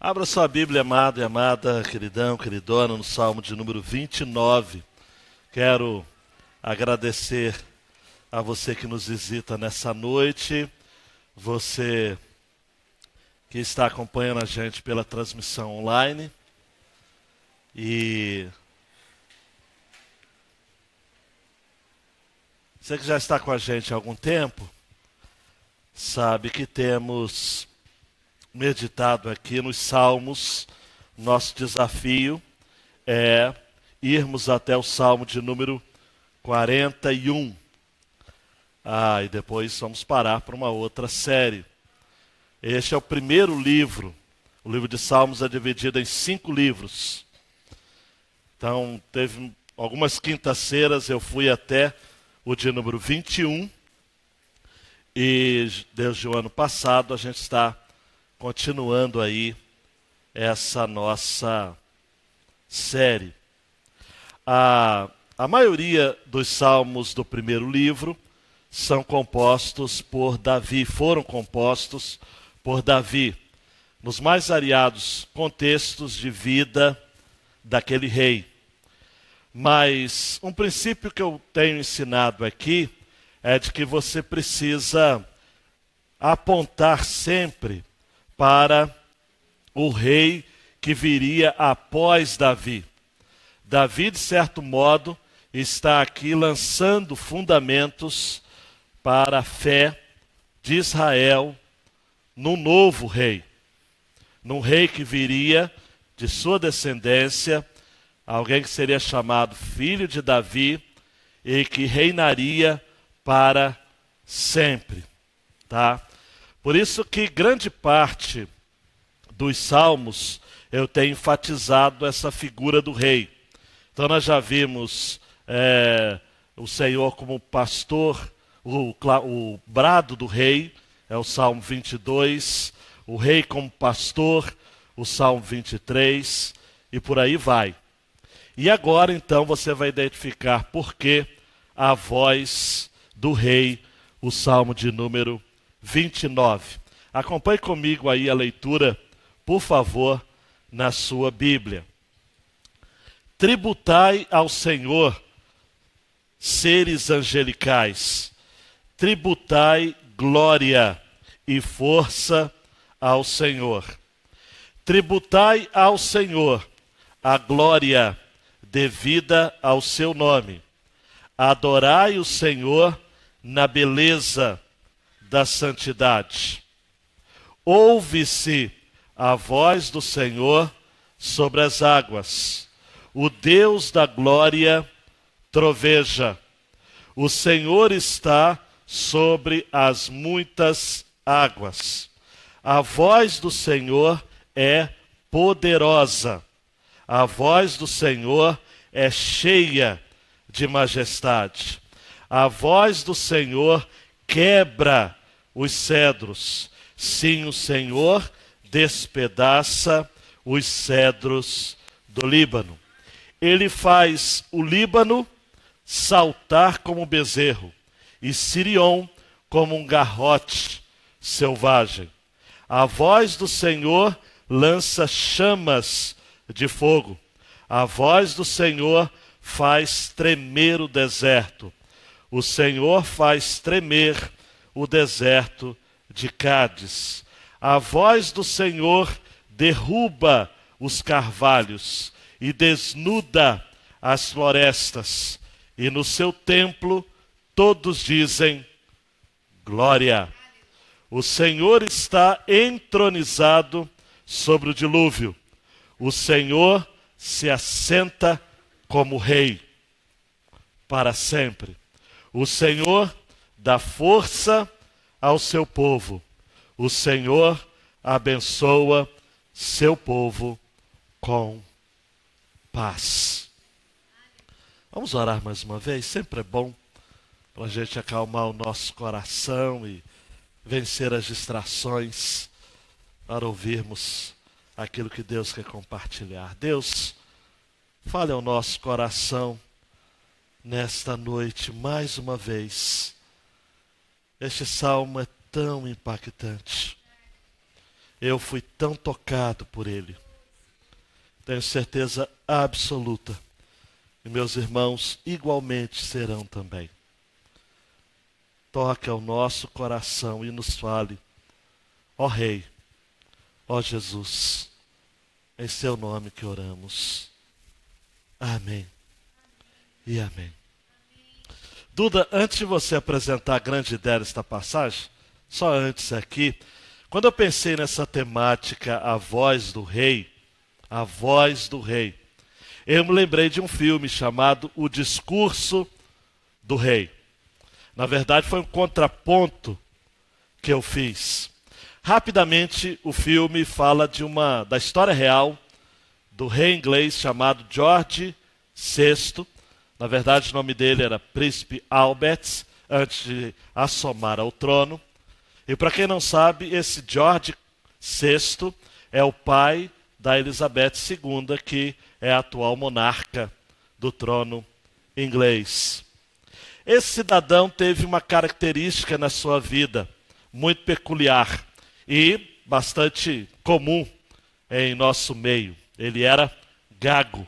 Abra sua Bíblia, amado e amada, queridão, queridona, no Salmo de número 29. Quero agradecer a você que nos visita nessa noite, você que está acompanhando a gente pela transmissão online. E você que já está com a gente há algum tempo, sabe que temos meditado aqui nos Salmos. Nosso desafio é irmos até o Salmo de número 41. E depois vamos parar para uma outra série. Este é o primeiro livro. O livro de Salmos é dividido em 5 livros. Então, teve algumas quintas-feiras eu fui até o de número 21. E desde o ano passado a gente está continuando aí essa nossa série. A maioria dos salmos do primeiro livro são compostos por Davi, foram compostos por Davi, nos mais variados contextos de vida daquele rei. Mas um princípio que eu tenho ensinado aqui é de que você precisa apontar sempre para o rei que viria após Davi. Davi, de certo modo, está aqui lançando fundamentos para a fé de Israel num novo rei. Num rei que viria de sua descendência, alguém que seria chamado filho de Davi e que reinaria para sempre. Tá? Por isso que grande parte dos salmos eu tenho enfatizado essa figura do rei. Então nós já vimos o Senhor como pastor, o brado do rei, é o Salmo 22, o rei como pastor, o Salmo 23, e por aí vai. E agora então você vai identificar por que a voz do rei, o Salmo de número 29. Acompanhe comigo aí a leitura, por favor, na sua Bíblia. Tributai ao Senhor, seres angelicais, tributai glória e força ao Senhor. Tributai ao Senhor a glória devida ao seu nome. Adorai o Senhor na beleza da santidade. Ouve-se a voz do Senhor sobre as águas. O Deus da glória troveja. O Senhor está sobre as muitas águas. A voz do Senhor é poderosa. A voz do Senhor é cheia de majestade. A voz do Senhor quebra os cedros. Sim, o Senhor despedaça os cedros do Líbano. Ele faz o Líbano saltar como bezerro e Sirion como um garrote selvagem. A voz do Senhor lança chamas de fogo. A voz do Senhor faz tremer o deserto. O Senhor faz tremer o deserto de Cádiz. A voz do Senhor derruba os carvalhos e desnuda as florestas. E no seu templo todos dizem glória. O Senhor está entronizado sobre o dilúvio. O Senhor se assenta como rei para sempre. O Senhor dá força ao seu povo. O Senhor abençoa seu povo com paz. Vamos orar mais uma vez? Sempre é bom para a gente acalmar o nosso coração e vencer as distrações para ouvirmos aquilo que Deus quer compartilhar. Deus, fale ao nosso coração nesta noite mais uma vez. Este salmo é tão impactante. Eu fui tão tocado por ele. Tenho certeza absoluta. E meus irmãos igualmente serão também. Toque ao nosso coração e nos fale: ó Rei, ó Jesus, em seu nome que oramos. Amém e amém. Duda, antes de você apresentar a grande ideia desta passagem, só antes aqui, quando eu pensei nessa temática, a voz do rei, eu me lembrei de um filme chamado O Discurso do Rei. Na verdade, foi um contraponto que eu fiz. Rapidamente, o filme fala da história real do rei inglês chamado George VI. Na verdade, o nome dele era Príncipe Albert, antes de assomar ao trono. E para quem não sabe, esse George VI é o pai da Elizabeth II, que é a atual monarca do trono inglês. Esse cidadão teve uma característica na sua vida muito peculiar e bastante comum em nosso meio. Ele era gago.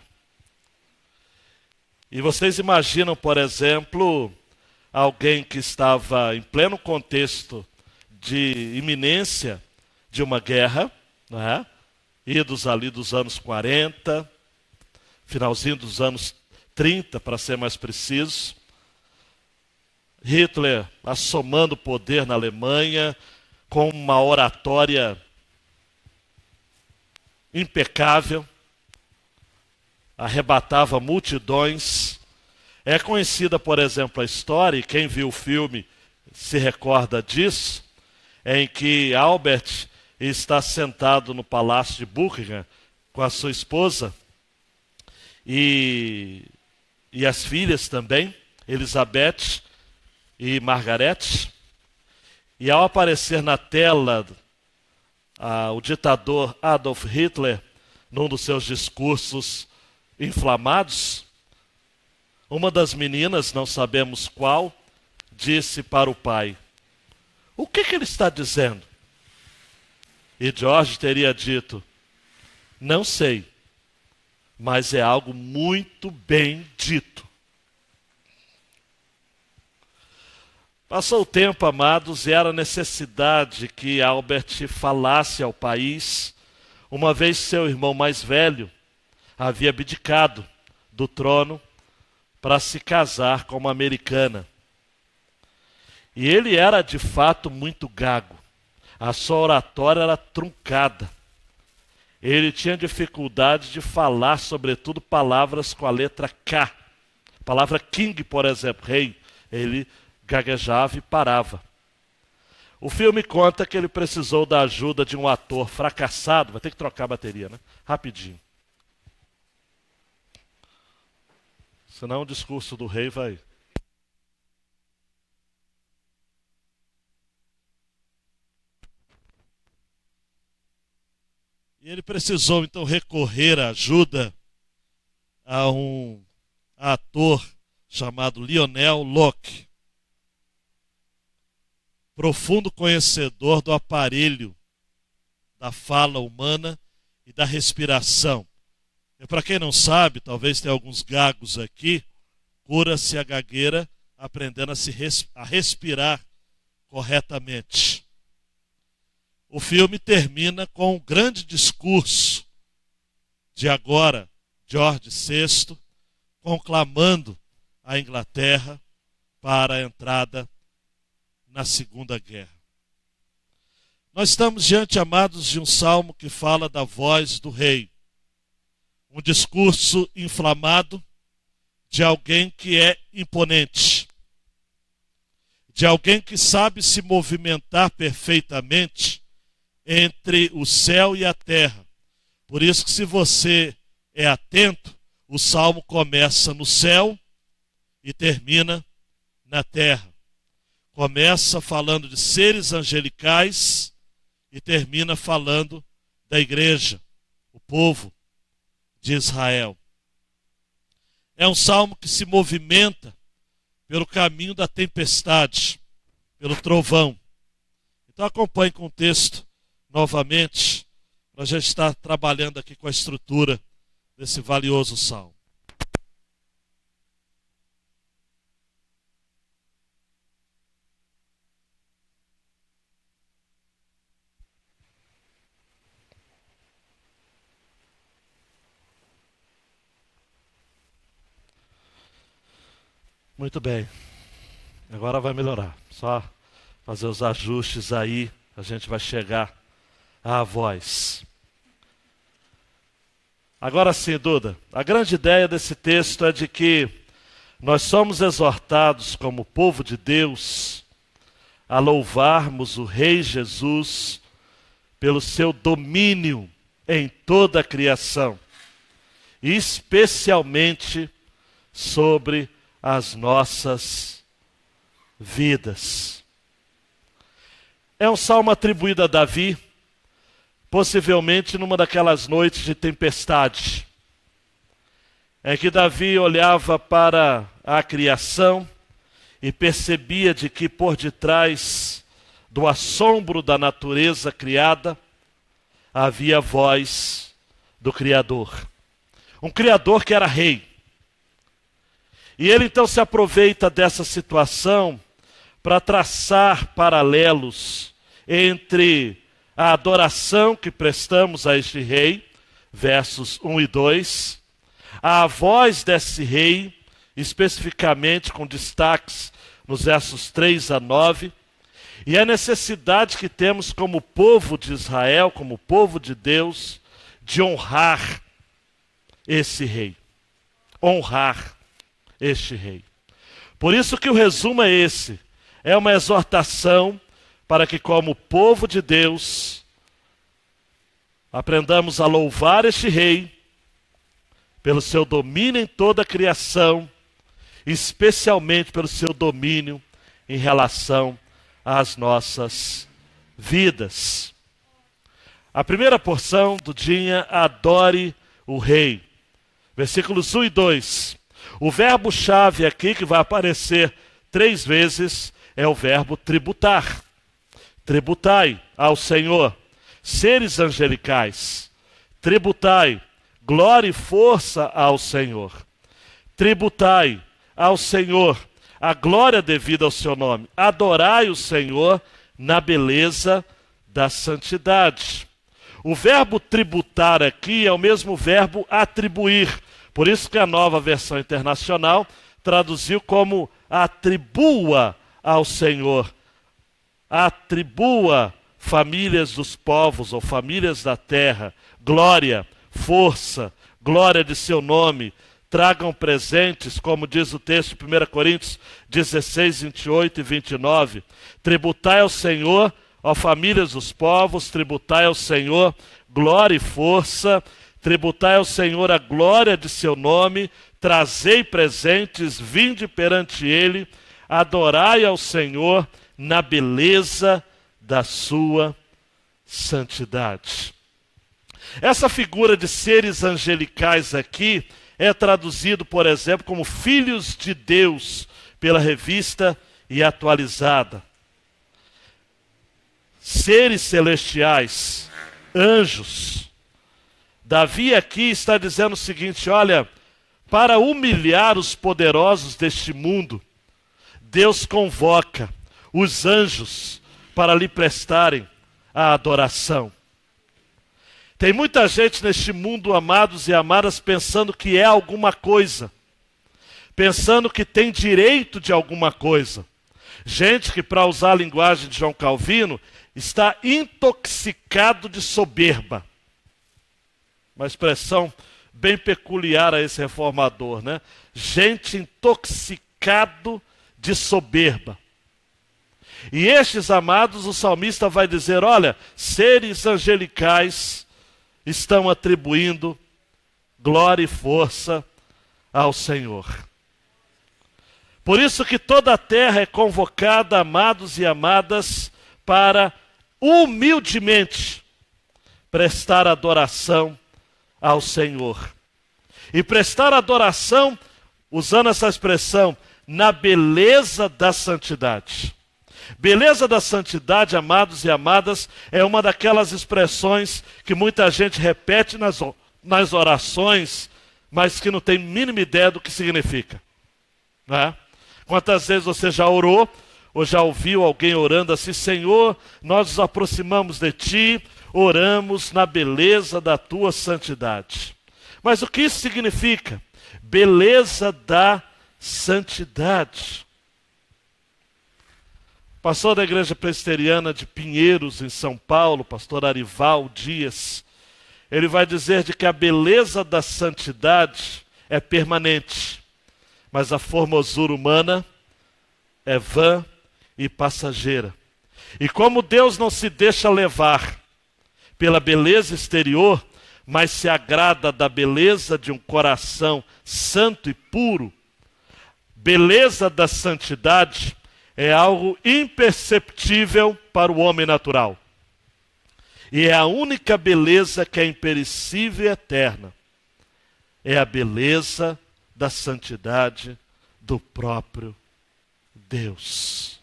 E vocês imaginam, por exemplo, alguém que estava em pleno contexto de iminência de uma guerra, não é? Idos ali dos anos 40, finalzinho dos anos 30, para ser mais preciso. Hitler assomando poder na Alemanha com uma oratória impecável, arrebatava multidões. É conhecida, por exemplo, a história, e quem viu o filme se recorda disso, em que Albert está sentado no palácio de Buckingham com a sua esposa e as filhas também, Elizabeth e Margaret. E ao aparecer na tela o ditador Adolf Hitler, num dos seus discursos inflamados, uma das meninas, não sabemos qual, disse para o pai: o que ele está dizendo? E George teria dito: não sei, mas é algo muito bem dito. Passou o tempo, amados, e era necessidade que Albert falasse ao país, uma vez seu irmão mais velho havia abdicado do trono para se casar com uma americana. E ele era de fato muito gago. A sua oratória era truncada. Ele tinha dificuldade de falar, sobretudo, palavras com a letra K. A palavra king, por exemplo, rei, ele gaguejava e parava. O filme conta que ele precisou da ajuda de um ator fracassado. Vai ter que trocar a bateria, né? Rapidinho. Senão o discurso do rei vai... E ele precisou então recorrer à ajuda a um ator chamado Lionel Locke, profundo conhecedor do aparelho da fala humana e da respiração. E para quem não sabe, talvez tenha alguns gagos aqui, cura-se a gagueira aprendendo a respirar corretamente. O filme termina com um grande discurso de agora George VI conclamando a Inglaterra para a entrada na Segunda Guerra. Nós estamos diante, amados, de um salmo que fala da voz do rei. Um discurso inflamado de alguém que é imponente, de alguém que sabe se movimentar perfeitamente entre o céu e a terra. Por isso que, se você é atento, o salmo começa no céu e termina na terra. Começa falando de seres angelicais e termina falando da igreja, o povo de Israel. É um salmo que se movimenta pelo caminho da tempestade, pelo trovão. Então acompanhe com o texto novamente para a gente estar trabalhando aqui com a estrutura desse valioso salmo. Muito bem, agora vai melhorar, só fazer os ajustes aí, a gente vai chegar à voz. Agora sim, Duda, a grande ideia desse texto é de que nós somos exortados como povo de Deus a louvarmos o Rei Jesus pelo seu domínio em toda a criação, e especialmente sobre as nossas vidas. É um salmo atribuído a Davi, possivelmente numa daquelas noites de tempestade, em que Davi olhava para a criação e percebia de que por detrás do assombro da natureza criada havia a voz do Criador. Um Criador que era rei. E ele então se aproveita dessa situação para traçar paralelos entre a adoração que prestamos a este rei, versos 1 e 2, a voz desse rei, especificamente com destaques nos versos 3 a 9, e a necessidade que temos como povo de Israel, como povo de Deus, de honrar esse rei. Honrar este rei. Por isso que o resumo é esse. É uma exortação para que, como povo de Deus, aprendamos a louvar este rei pelo seu domínio em toda a criação, especialmente pelo seu domínio em relação às nossas vidas. A primeira porção do dia, adore o rei. Versículos 1 e 2. O verbo-chave aqui, que vai aparecer 3 vezes, é o verbo tributar. Tributai ao Senhor, seres angelicais. Tributai, glória e força ao Senhor. Tributai ao Senhor a glória devida ao seu nome. Adorai o Senhor na beleza da santidade. O verbo tributar aqui é o mesmo verbo atribuir. Por isso que a Nova Versão Internacional traduziu como atribua ao Senhor. Atribua famílias dos povos ou famílias da terra, glória, força, glória de seu nome. Tragam presentes, como diz o texto de 1 Coríntios 16, 28 e 29. Tributai ao Senhor, ó famílias dos povos, tributai ao Senhor glória e força. Tributai ao Senhor a glória de seu nome, trazei presentes, vinde perante ele, adorai ao Senhor na beleza da sua santidade. Essa figura de seres angelicais aqui é traduzido, por exemplo, como filhos de Deus, pela Revista e Atualizada. Seres celestiais, anjos. Davi aqui está dizendo o seguinte, olha, para humilhar os poderosos deste mundo, Deus convoca os anjos para lhe prestarem a adoração. Tem muita gente neste mundo, amados e amadas, pensando que é alguma coisa, pensando que tem direito de alguma coisa. Gente que, para usar a linguagem de João Calvino, está intoxicado de soberba. Uma expressão bem peculiar a esse reformador, né? Gente intoxicado de soberba. E estes, amados, o salmista vai dizer, olha, seres angelicais estão atribuindo glória e força ao Senhor. Por isso que toda a terra é convocada, amados e amadas, para humildemente prestar adoração ao Senhor. E prestar adoração, usando essa expressão, na beleza da santidade. Beleza da santidade, amados e amadas, é uma daquelas expressões que muita gente repete nas orações, mas que não tem a mínima ideia do que significa. Né? Quantas vezes você já orou, ou já ouviu alguém orando assim: Senhor, nós nos aproximamos de Ti, oramos na beleza da Tua santidade. Mas o que isso significa? Beleza da santidade. Pastor da Igreja Presbiteriana de Pinheiros, em São Paulo, pastor Arival Dias, ele vai dizer de que a beleza da santidade é permanente, mas a formosura humana é vã e passageira. E como Deus não se deixa levar pela beleza exterior, mas se agrada da beleza de um coração santo e puro, beleza da santidade é algo imperceptível para o homem natural. E é a única beleza que é imperecível e eterna. É a beleza da santidade do próprio Deus.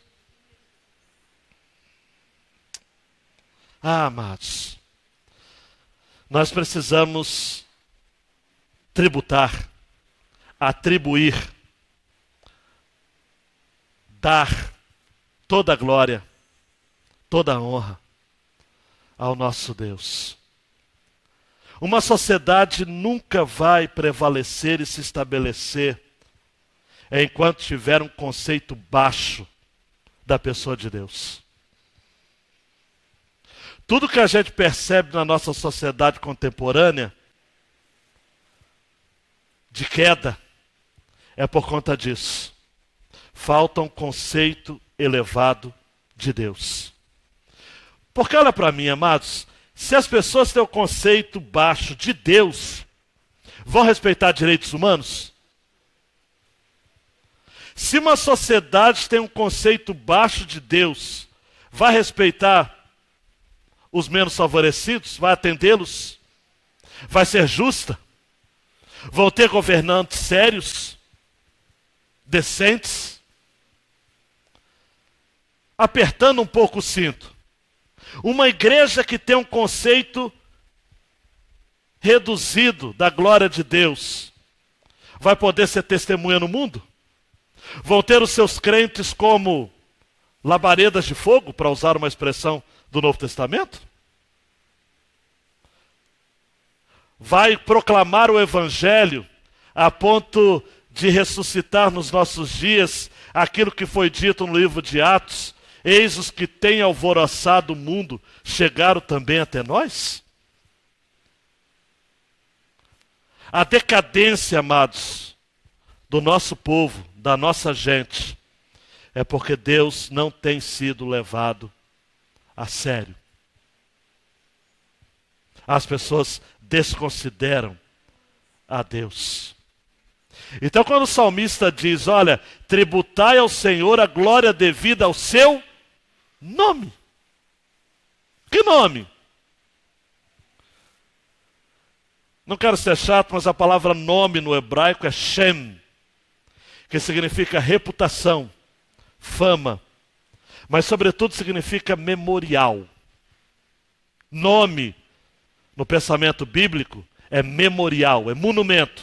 Amados, nós precisamos tributar, atribuir, dar toda a glória, toda a honra ao nosso Deus. Uma sociedade nunca vai prevalecer e se estabelecer enquanto tiver um conceito baixo da pessoa de Deus. Tudo que a gente percebe na nossa sociedade contemporânea de queda é por conta disso. Falta um conceito elevado de Deus. Porque olha para mim, amados, se as pessoas têm um conceito baixo de Deus, vão respeitar direitos humanos? Se uma sociedade tem um conceito baixo de Deus, vai respeitar os menos favorecidos? Vai atendê-los? Vai ser justa? Vão ter governantes sérios? Decentes? Apertando um pouco o cinto. Uma igreja que tem um conceito reduzido da glória de Deus, vai poder ser testemunha no mundo? Vão ter os seus crentes como labaredas de fogo, para usar uma expressão do Novo Testamento? Vai proclamar o Evangelho a ponto de ressuscitar nos nossos dias aquilo que foi dito no livro de Atos: eis os que têm alvoroçado o mundo, chegaram também até nós? A decadência, amados, do nosso povo, da nossa gente, é porque Deus não tem sido levado a sério. As pessoas desconsideram a Deus. Então, quando o salmista diz: olha, tributai ao Senhor a glória devida ao seu nome. Que nome? Não quero ser chato, mas a palavra nome no hebraico é Shem, que significa reputação, fama, mas sobretudo significa memorial. Nome, no pensamento bíblico, é memorial, é monumento.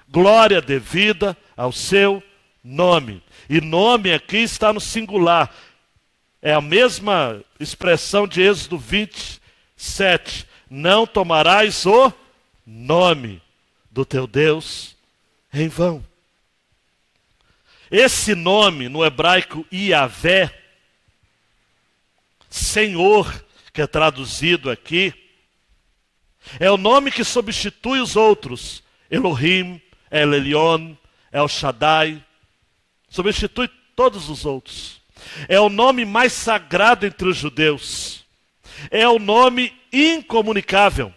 Glória devida ao seu nome. E nome aqui está no singular. É a mesma expressão de Êxodo 27. Não tomarás o nome do teu Deus em vão. Esse nome no hebraico Iavé, Senhor, que é traduzido aqui, é o nome que substitui os outros. Elohim, El Elyon, El Shaddai, substitui todos os outros. É o nome mais sagrado entre os judeus. É o nome incomunicável,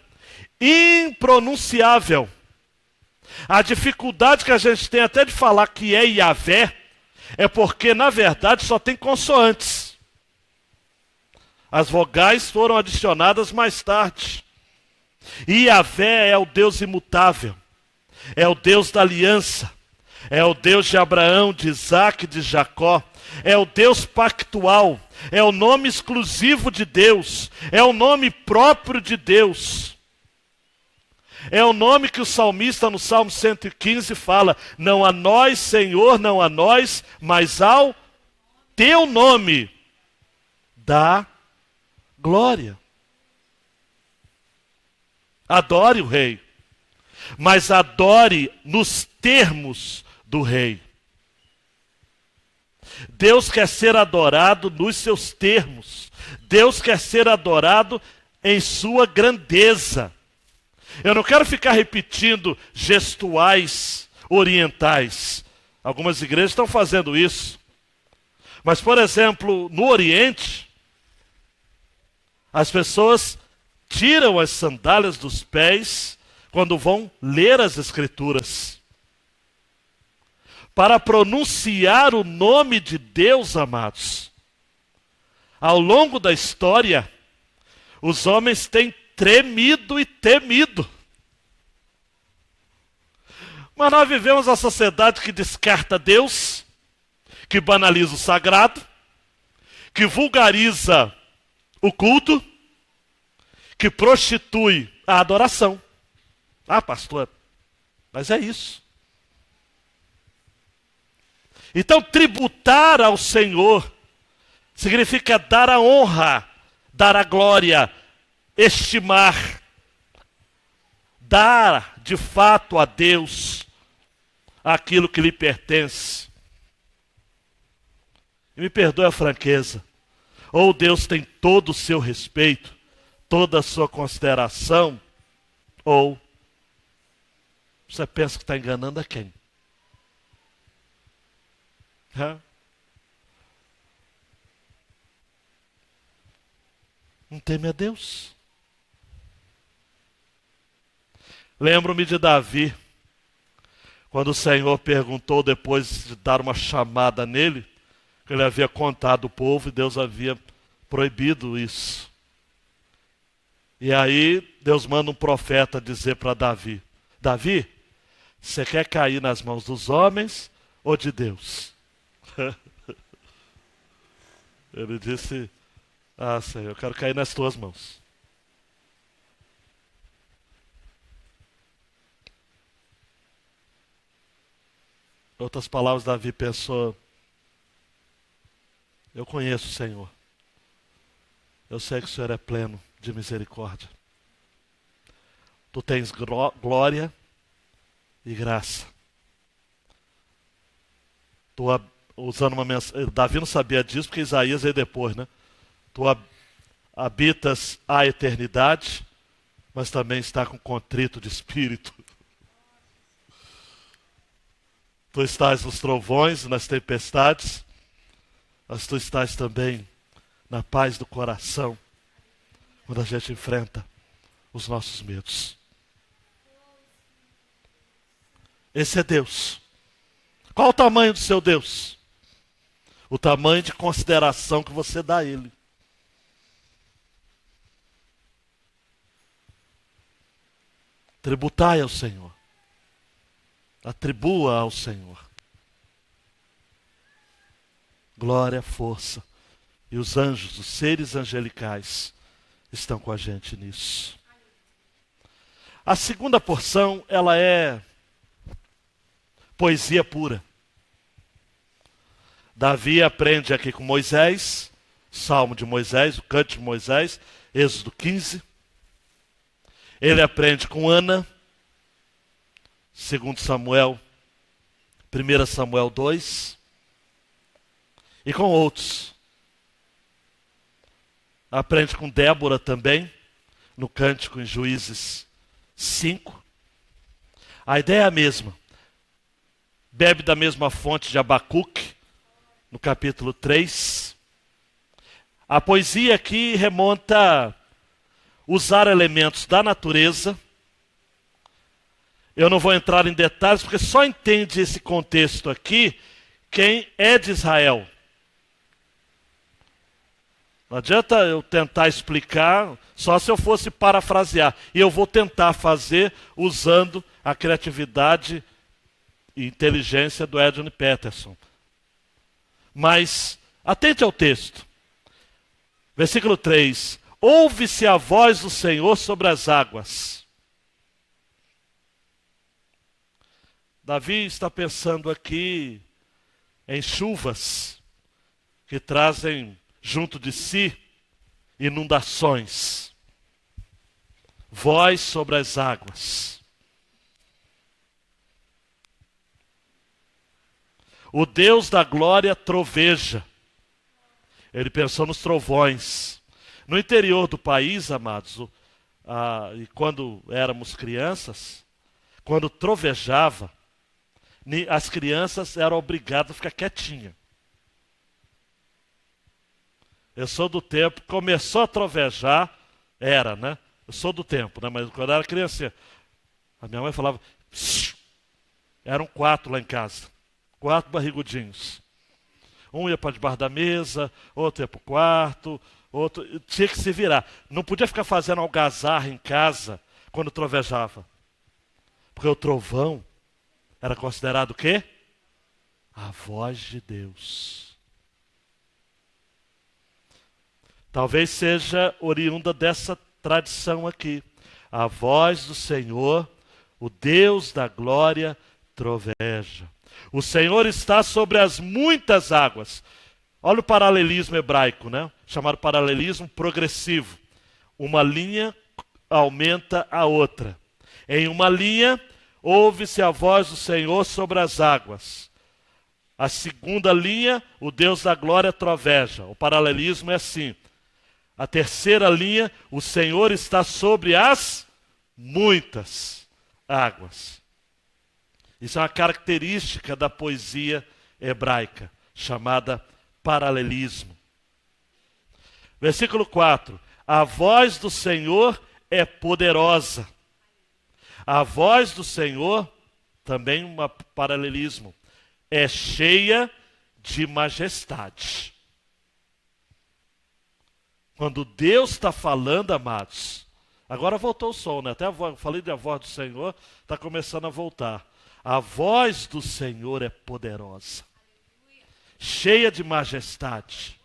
impronunciável. A dificuldade que a gente tem até de falar que é Iavé é porque, na verdade, só tem consoantes. As vogais foram adicionadas mais tarde. Iavé é o Deus imutável, é o Deus da aliança, É o Deus de Abraão, de Isaac, de Jacó. É o Deus pactual. É o nome exclusivo de Deus. É o nome próprio de Deus. É o nome que o salmista no Salmo 115 fala: não a nós, Senhor, não a nós, mas ao teu nome dá glória. Adore o rei, mas adore nos termos do rei. Deus quer ser adorado nos seus termos. Deus quer ser adorado em sua grandeza. Eu não quero ficar repetindo gestuais orientais. Algumas igrejas estão fazendo isso. Mas, por exemplo, no Oriente, as pessoas tiram as sandálias dos pés quando vão ler as Escrituras. Para pronunciar o nome de Deus, amados. Ao longo da história, os homens têm tremido e temido. Mas nós vivemos uma sociedade que descarta Deus, que banaliza o sagrado, que vulgariza o culto, que prostitui a adoração. Ah, pastor, mas é isso. Então, tributar ao Senhor significa dar a honra, dar a glória, estimar, dar de fato a Deus aquilo que lhe pertence. E me perdoe a franqueza, ou Deus tem todo o seu respeito, toda a sua consideração, ou você pensa que está enganando a quem? Não teme a Deus. Lembro-me de Davi, quando o Senhor perguntou, depois de dar uma chamada nele, que ele havia contado o povo e Deus havia proibido isso. E aí Deus manda um profeta dizer para Davi: Davi, você quer cair nas mãos dos homens ou de Deus? Ele disse: ah, Senhor, eu quero cair nas tuas mãos. Em outras palavras, Davi pensou: eu conheço o Senhor. Eu sei que o Senhor é pleno de misericórdia. Tu tens glória e graça. Usando uma mensagem, Davi não sabia disso porque Isaías veio depois, né? Tu habitas a eternidade, mas também está com contrito de espírito. Tu estás nos trovões e nas tempestades, mas tu estás também na paz do coração, quando a gente enfrenta os nossos medos. Esse é Deus. Qual o tamanho do seu Deus? O tamanho de consideração que você dá a Ele. Tributai ao Senhor. Atribua ao Senhor glória, força. E os anjos, os seres angelicais, estão com a gente nisso. A segunda porção, ela é poesia pura. Davi aprende aqui com Moisés, Salmo de Moisés, o Cântico de Moisés, Êxodo 15. Ele aprende com Ana, 2 Samuel, 1 Samuel 2. E com outros. Aprende com Débora também, no Cântico em Juízes 5. A ideia é a mesma. Bebe da mesma fonte de Abacuque, no capítulo 3. A poesia aqui remonta a usar elementos da natureza. Eu não vou entrar em detalhes, porque só entende esse contexto aqui quem é de Israel. Não adianta eu tentar explicar, só se eu fosse parafrasear. E eu vou tentar fazer usando a criatividade e inteligência do Eugene Peterson. Mas, atente ao texto. Versículo 3. Ouve-se a voz do Senhor sobre as águas. Davi está pensando aqui em chuvas que trazem junto de si inundações. Voz sobre as águas. O Deus da glória troveja. Ele pensou nos trovões. No interior do país, amados, e quando éramos crianças, quando trovejava, as crianças eram obrigadas a ficar quietinhas. Eu sou do tempo, começou a trovejar, né? Eu sou do tempo, né? Mas quando eu era criança, a minha mãe falava, psiu. Eram 4 lá em casa, 4 barrigudinhos. Um ia para debaixo da mesa, outro ia para o quarto, outro tinha que se virar. Não podia ficar fazendo algazarra em casa quando trovejava. Porque o trovão era considerado o quê? A voz de Deus. Talvez seja oriunda dessa tradição aqui. A voz do Senhor, o Deus da glória, troveja. O Senhor está sobre as muitas águas. Olha o paralelismo hebraico, né? Chamado paralelismo progressivo. Uma linha aumenta a outra. Em uma linha, ouve-se a voz do Senhor sobre as águas. A segunda linha, o Deus da glória troveja. O paralelismo é assim. A terceira linha, o Senhor está sobre as muitas águas. Isso é uma característica da poesia hebraica, chamada paralelismo. Versículo 4. A voz do Senhor é poderosa. A voz do Senhor, também um paralelismo, é cheia de majestade. Quando Deus está falando, amados, agora voltou o som, né? Até falei da voz do Senhor, está começando a voltar. A voz do Senhor é poderosa, cheia de majestade.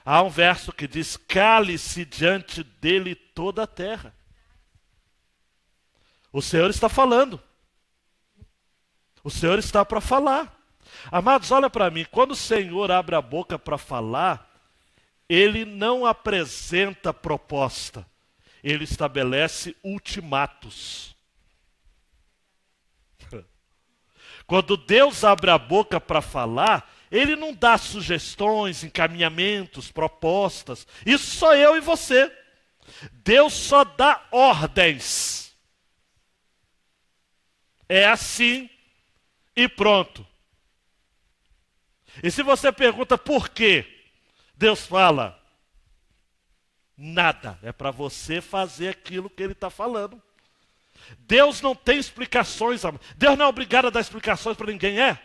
Há um verso que diz, cale-se diante dele toda a terra. O Senhor está falando. O Senhor está para falar. Amados, olha para mim, quando o Senhor abre a boca para falar, Ele não apresenta proposta, Ele estabelece ultimatos. Quando Deus abre a boca para falar, Ele não dá sugestões, encaminhamentos, propostas. Isso sou eu e você. Deus só dá ordens. É assim e pronto. E se você pergunta por quê Deus fala, nada. É para você fazer aquilo que Ele está falando. Deus não tem explicações. Deus não é obrigado a dar explicações para ninguém, é?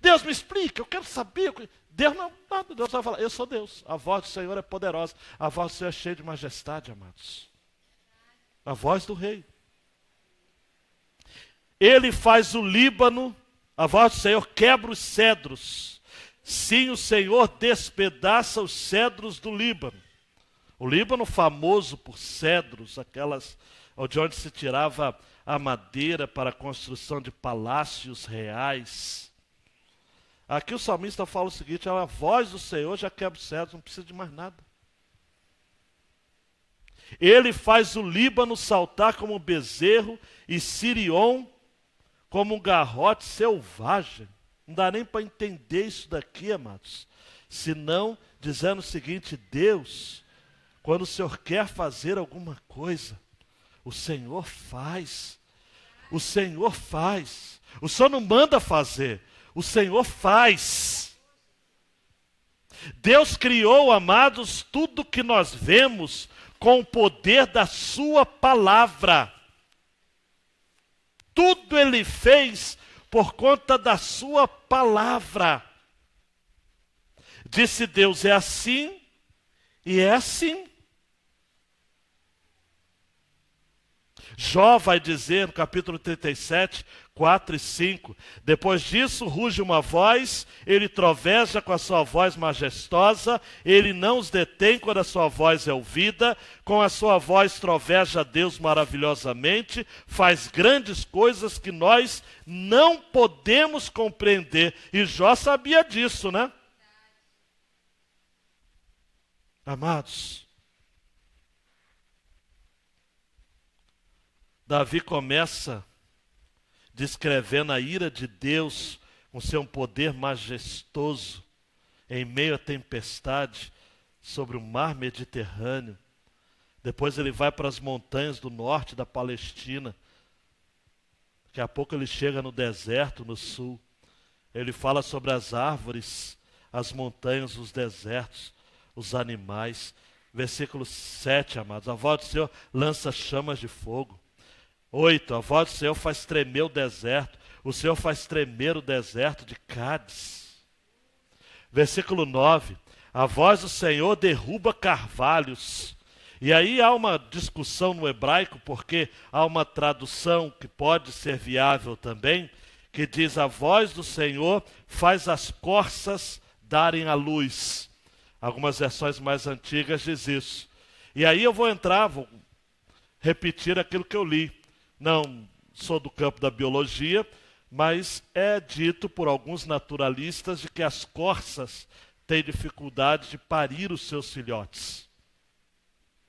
Deus me explica, eu quero saber. Deus não, nada. Deus vai falar, eu sou Deus. A voz do Senhor é poderosa. A voz do Senhor é cheia de majestade, amados. A voz do rei. Ele faz o Líbano, a voz do Senhor quebra os cedros. Sim, o Senhor despedaça os cedros do Líbano. O Líbano famoso por cedros, aquelas de onde se tirava a madeira para a construção de palácios reais. Aqui o salmista fala o seguinte, a voz do Senhor já quebra os cedros, não precisa de mais nada. Ele faz o Líbano saltar como um bezerro e Sirion como um garrote selvagem. Não dá nem para entender isso daqui, amados. Senão, dizendo o seguinte, Deus, quando o Senhor quer fazer alguma coisa, o Senhor faz. O Senhor faz. O Senhor não manda fazer, o Senhor faz. Deus criou, amados, tudo que nós vemos com o poder da sua palavra. Tudo Ele fez por conta da sua palavra. Disse Deus, é assim e é assim. Jó vai dizer no capítulo 37, 4 e 5. Depois disso, ruge uma voz, ele troveja com a sua voz majestosa, ele não os detém quando a sua voz é ouvida, com a sua voz troveja Deus maravilhosamente, faz grandes coisas que nós não podemos compreender. E Jó sabia disso, né? Amados, Davi começa descrevendo a ira de Deus com seu poder majestoso em meio à tempestade sobre o mar Mediterrâneo. Depois ele vai para as montanhas do norte da Palestina. Daqui a pouco ele chega no deserto, no sul. Ele fala sobre as árvores, as montanhas, os desertos, os animais. Versículo 7, amados. A voz do Senhor lança chamas de fogo. 8, a voz do Senhor faz tremer o deserto. O Senhor faz tremer o deserto de Cádiz. Versículo 9, a voz do Senhor derruba carvalhos. E aí há uma discussão no hebraico, porque há uma tradução que pode ser viável também, que diz: a voz do Senhor faz as corças darem a luz. Algumas versões mais antigas diz isso. E aí eu vou repetir aquilo que eu li. Não sou do campo da biologia, mas é dito por alguns naturalistas de que as corças têm dificuldade de parir os seus filhotes.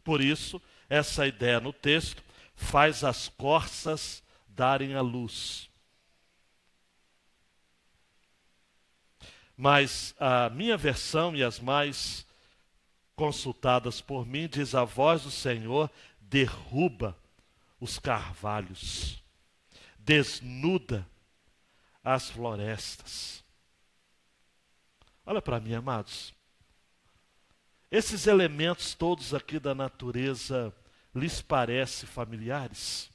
Por isso, essa ideia no texto faz as corças darem a luz. Mas a minha versão e as mais consultadas por mim diz: a voz do Senhor derruba os carvalhos, desnuda as florestas. Olha para mim, amados. Esses elementos todos aqui da natureza lhes parecem familiares?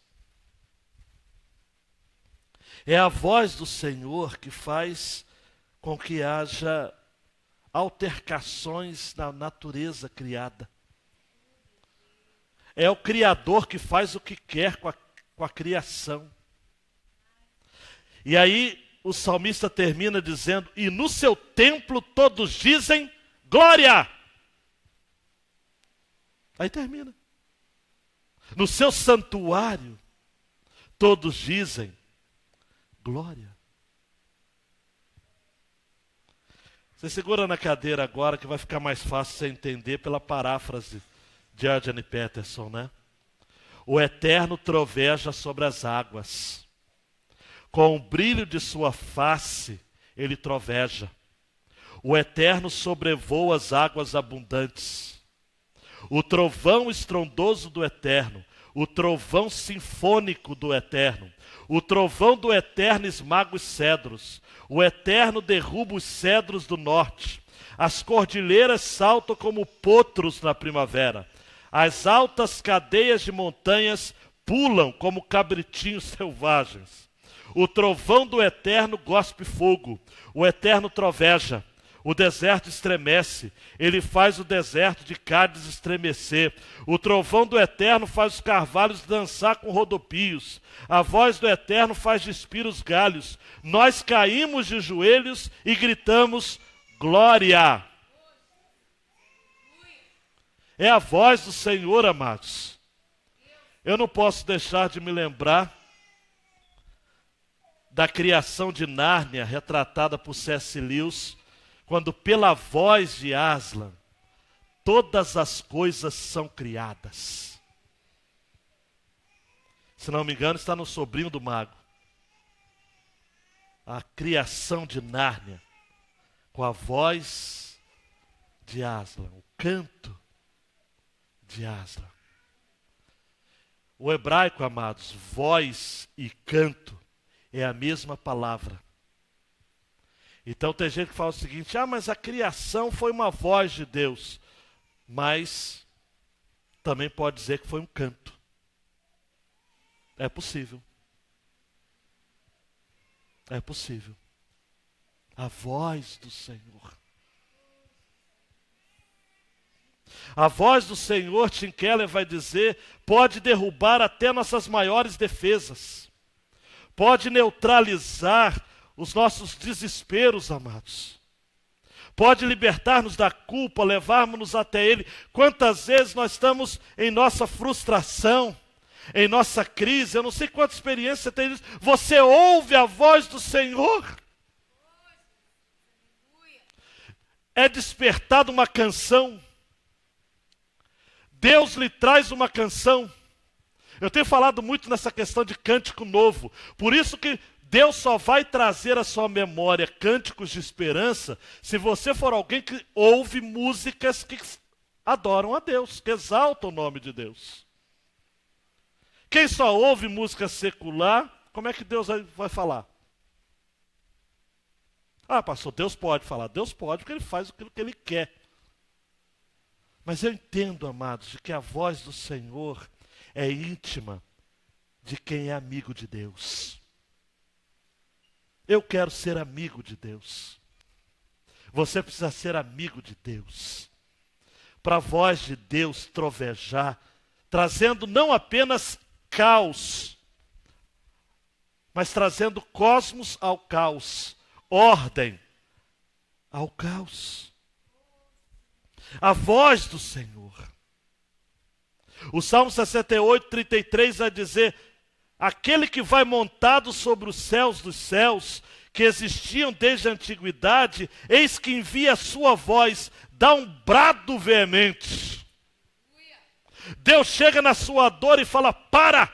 É a voz do Senhor que faz com que haja altercações na natureza criada. É o Criador que faz o que quer com a criação. E aí o salmista termina dizendo: e no seu templo todos dizem glória. Aí termina. No seu santuário todos dizem glória. Você segura na cadeira agora que vai ficar mais fácil você entender pela paráfrase de Eugene Peterson, né? O Eterno troveja sobre as águas. Com o brilho de sua face, ele troveja. O Eterno sobrevoa as águas abundantes. O trovão estrondoso do Eterno, o trovão sinfônico do Eterno, o trovão do Eterno esmaga os cedros. O Eterno derruba os cedros do norte. As cordilheiras saltam como potros na primavera. As altas cadeias de montanhas pulam como cabritinhos selvagens. O trovão do Eterno gospe fogo. O Eterno troveja. O deserto estremece. Ele faz o deserto de Cádiz estremecer. O trovão do Eterno faz os carvalhos dançar com rodopios. A voz do Eterno faz despir os galhos. Nós caímos de joelhos e gritamos glória. É a voz do Senhor, amados. Eu não posso deixar de me lembrar da criação de Nárnia, retratada por C.S. Lewis, quando pela voz de Aslan, todas as coisas são criadas. Se não me engano, está no Sobrinho do Mago. A criação de Nárnia, com a voz de Aslan, o canto de Aslan. O hebraico, amados, voz e canto é a mesma palavra. Então tem gente que fala o seguinte: mas a criação foi uma voz de Deus. Mas também pode dizer que foi um canto. É possível. É possível. A voz do Senhor. A voz do Senhor, Tim Keller vai dizer, pode derrubar até nossas maiores defesas. pode neutralizar os nossos desesperos, amados. Pode libertar-nos da culpa, levarmos-nos até Ele. Quantas vezes nós estamos em nossa frustração, em nossa crise, eu não sei quanta experiência você tem disso. Você ouve a voz do Senhor. É despertada uma canção. Deus lhe traz uma canção. Eu tenho falado muito nessa questão de cântico novo. Por isso que Deus só vai trazer à sua memória cânticos de esperança se você for alguém que ouve músicas que adoram a Deus, que exaltam o nome de Deus. Quem só ouve música secular, como é que Deus vai falar? Ah, pastor, Deus pode falar. Deus pode, porque Ele faz aquilo que Ele quer. Mas eu entendo, amados, de que a voz do Senhor é íntima de quem é amigo de Deus. Eu quero ser amigo de Deus. Você precisa ser amigo de Deus. Para a voz de Deus trovejar, trazendo não apenas caos, mas trazendo cosmos ao caos, ordem ao caos. A voz do Senhor. O Salmo 68, 33 vai dizer: aquele que vai montado sobre os céus dos céus, que existiam desde a antiguidade, eis que envia a sua voz, dá um brado veemente. Deus chega na sua dor e fala: para!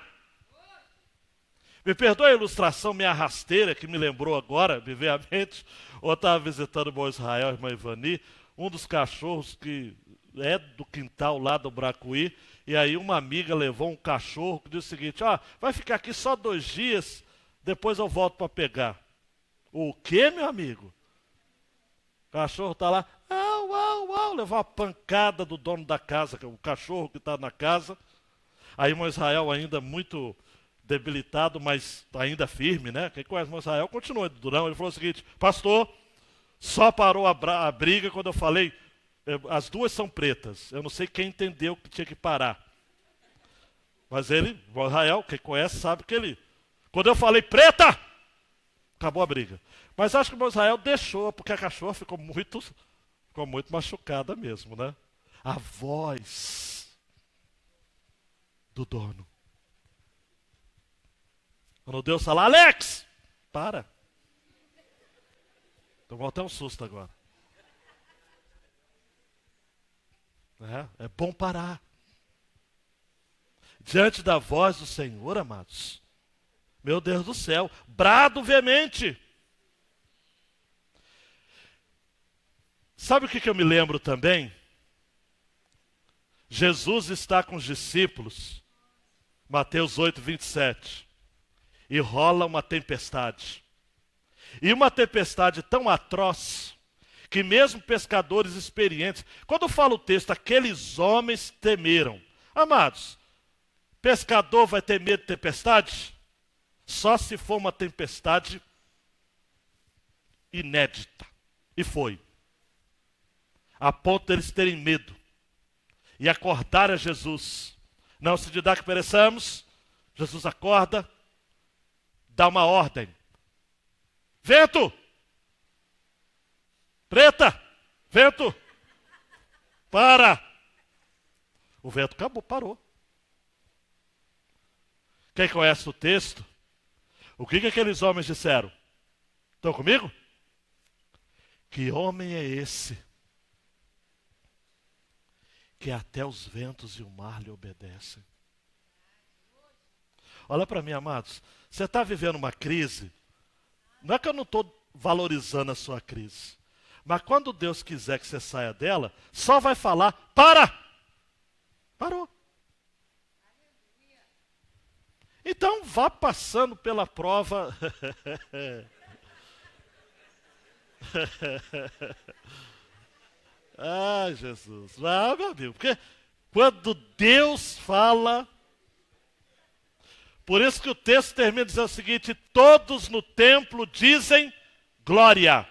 Me perdoe a ilustração minha rasteira, que me lembrou agora, viveamente. Eu estava visitando o irmão Israel, a irmã Ivani, um dos cachorros que é do quintal lá do Bracuí, e aí uma amiga levou um cachorro que disse o seguinte: vai ficar aqui só 2 dias, depois eu volto para pegar. O quê, meu amigo? O cachorro está lá, levou uma pancada do dono da casa, que é o cachorro que está na casa. Aí o irmão Israel ainda muito debilitado, mas ainda firme, né? Quem conhece o irmão Israel continua durão. Ele falou o seguinte: pastor, só parou a briga quando eu falei, as 2 são pretas. Eu não sei quem entendeu que tinha que parar. Mas ele, o Israel, quem conhece, sabe que ele... Quando eu falei preta, acabou a briga. Mas acho que o Israel deixou, porque a cachorra ficou muito machucada mesmo, né? A voz do dono. Quando Deus fala: Alex, para. Tomou até um susto agora. É bom parar. Diante da voz do Senhor, amados. Meu Deus do céu, brado veemente. Sabe o que eu me lembro também? Jesus está com os discípulos, Mateus 8, 27, e rola uma tempestade. E uma tempestade tão atroz, que mesmo pescadores experientes, quando fala o texto, aqueles homens temeram. Amados, pescador vai ter medo de tempestade? Só se for uma tempestade inédita. E foi. A ponto deles terem medo. E acordar a Jesus. Não se de dar que pereçamos. Jesus acorda, dá uma ordem. Vento! Preta! Vento! Para! O vento acabou, parou. Quem conhece o texto? O que aqueles homens disseram? Estão comigo? Que homem é esse que até os ventos e o mar lhe obedecem? Olha para mim, amados. Você está vivendo uma crise. Não é que eu não estou valorizando a sua crise. Mas quando Deus quiser que você saia dela, só vai falar: para! Parou. Então vá passando pela prova. Ah, Jesus. Ah, meu amigo. Porque quando Deus fala... Por isso que o texto termina dizendo o seguinte: todos no templo dizem glória.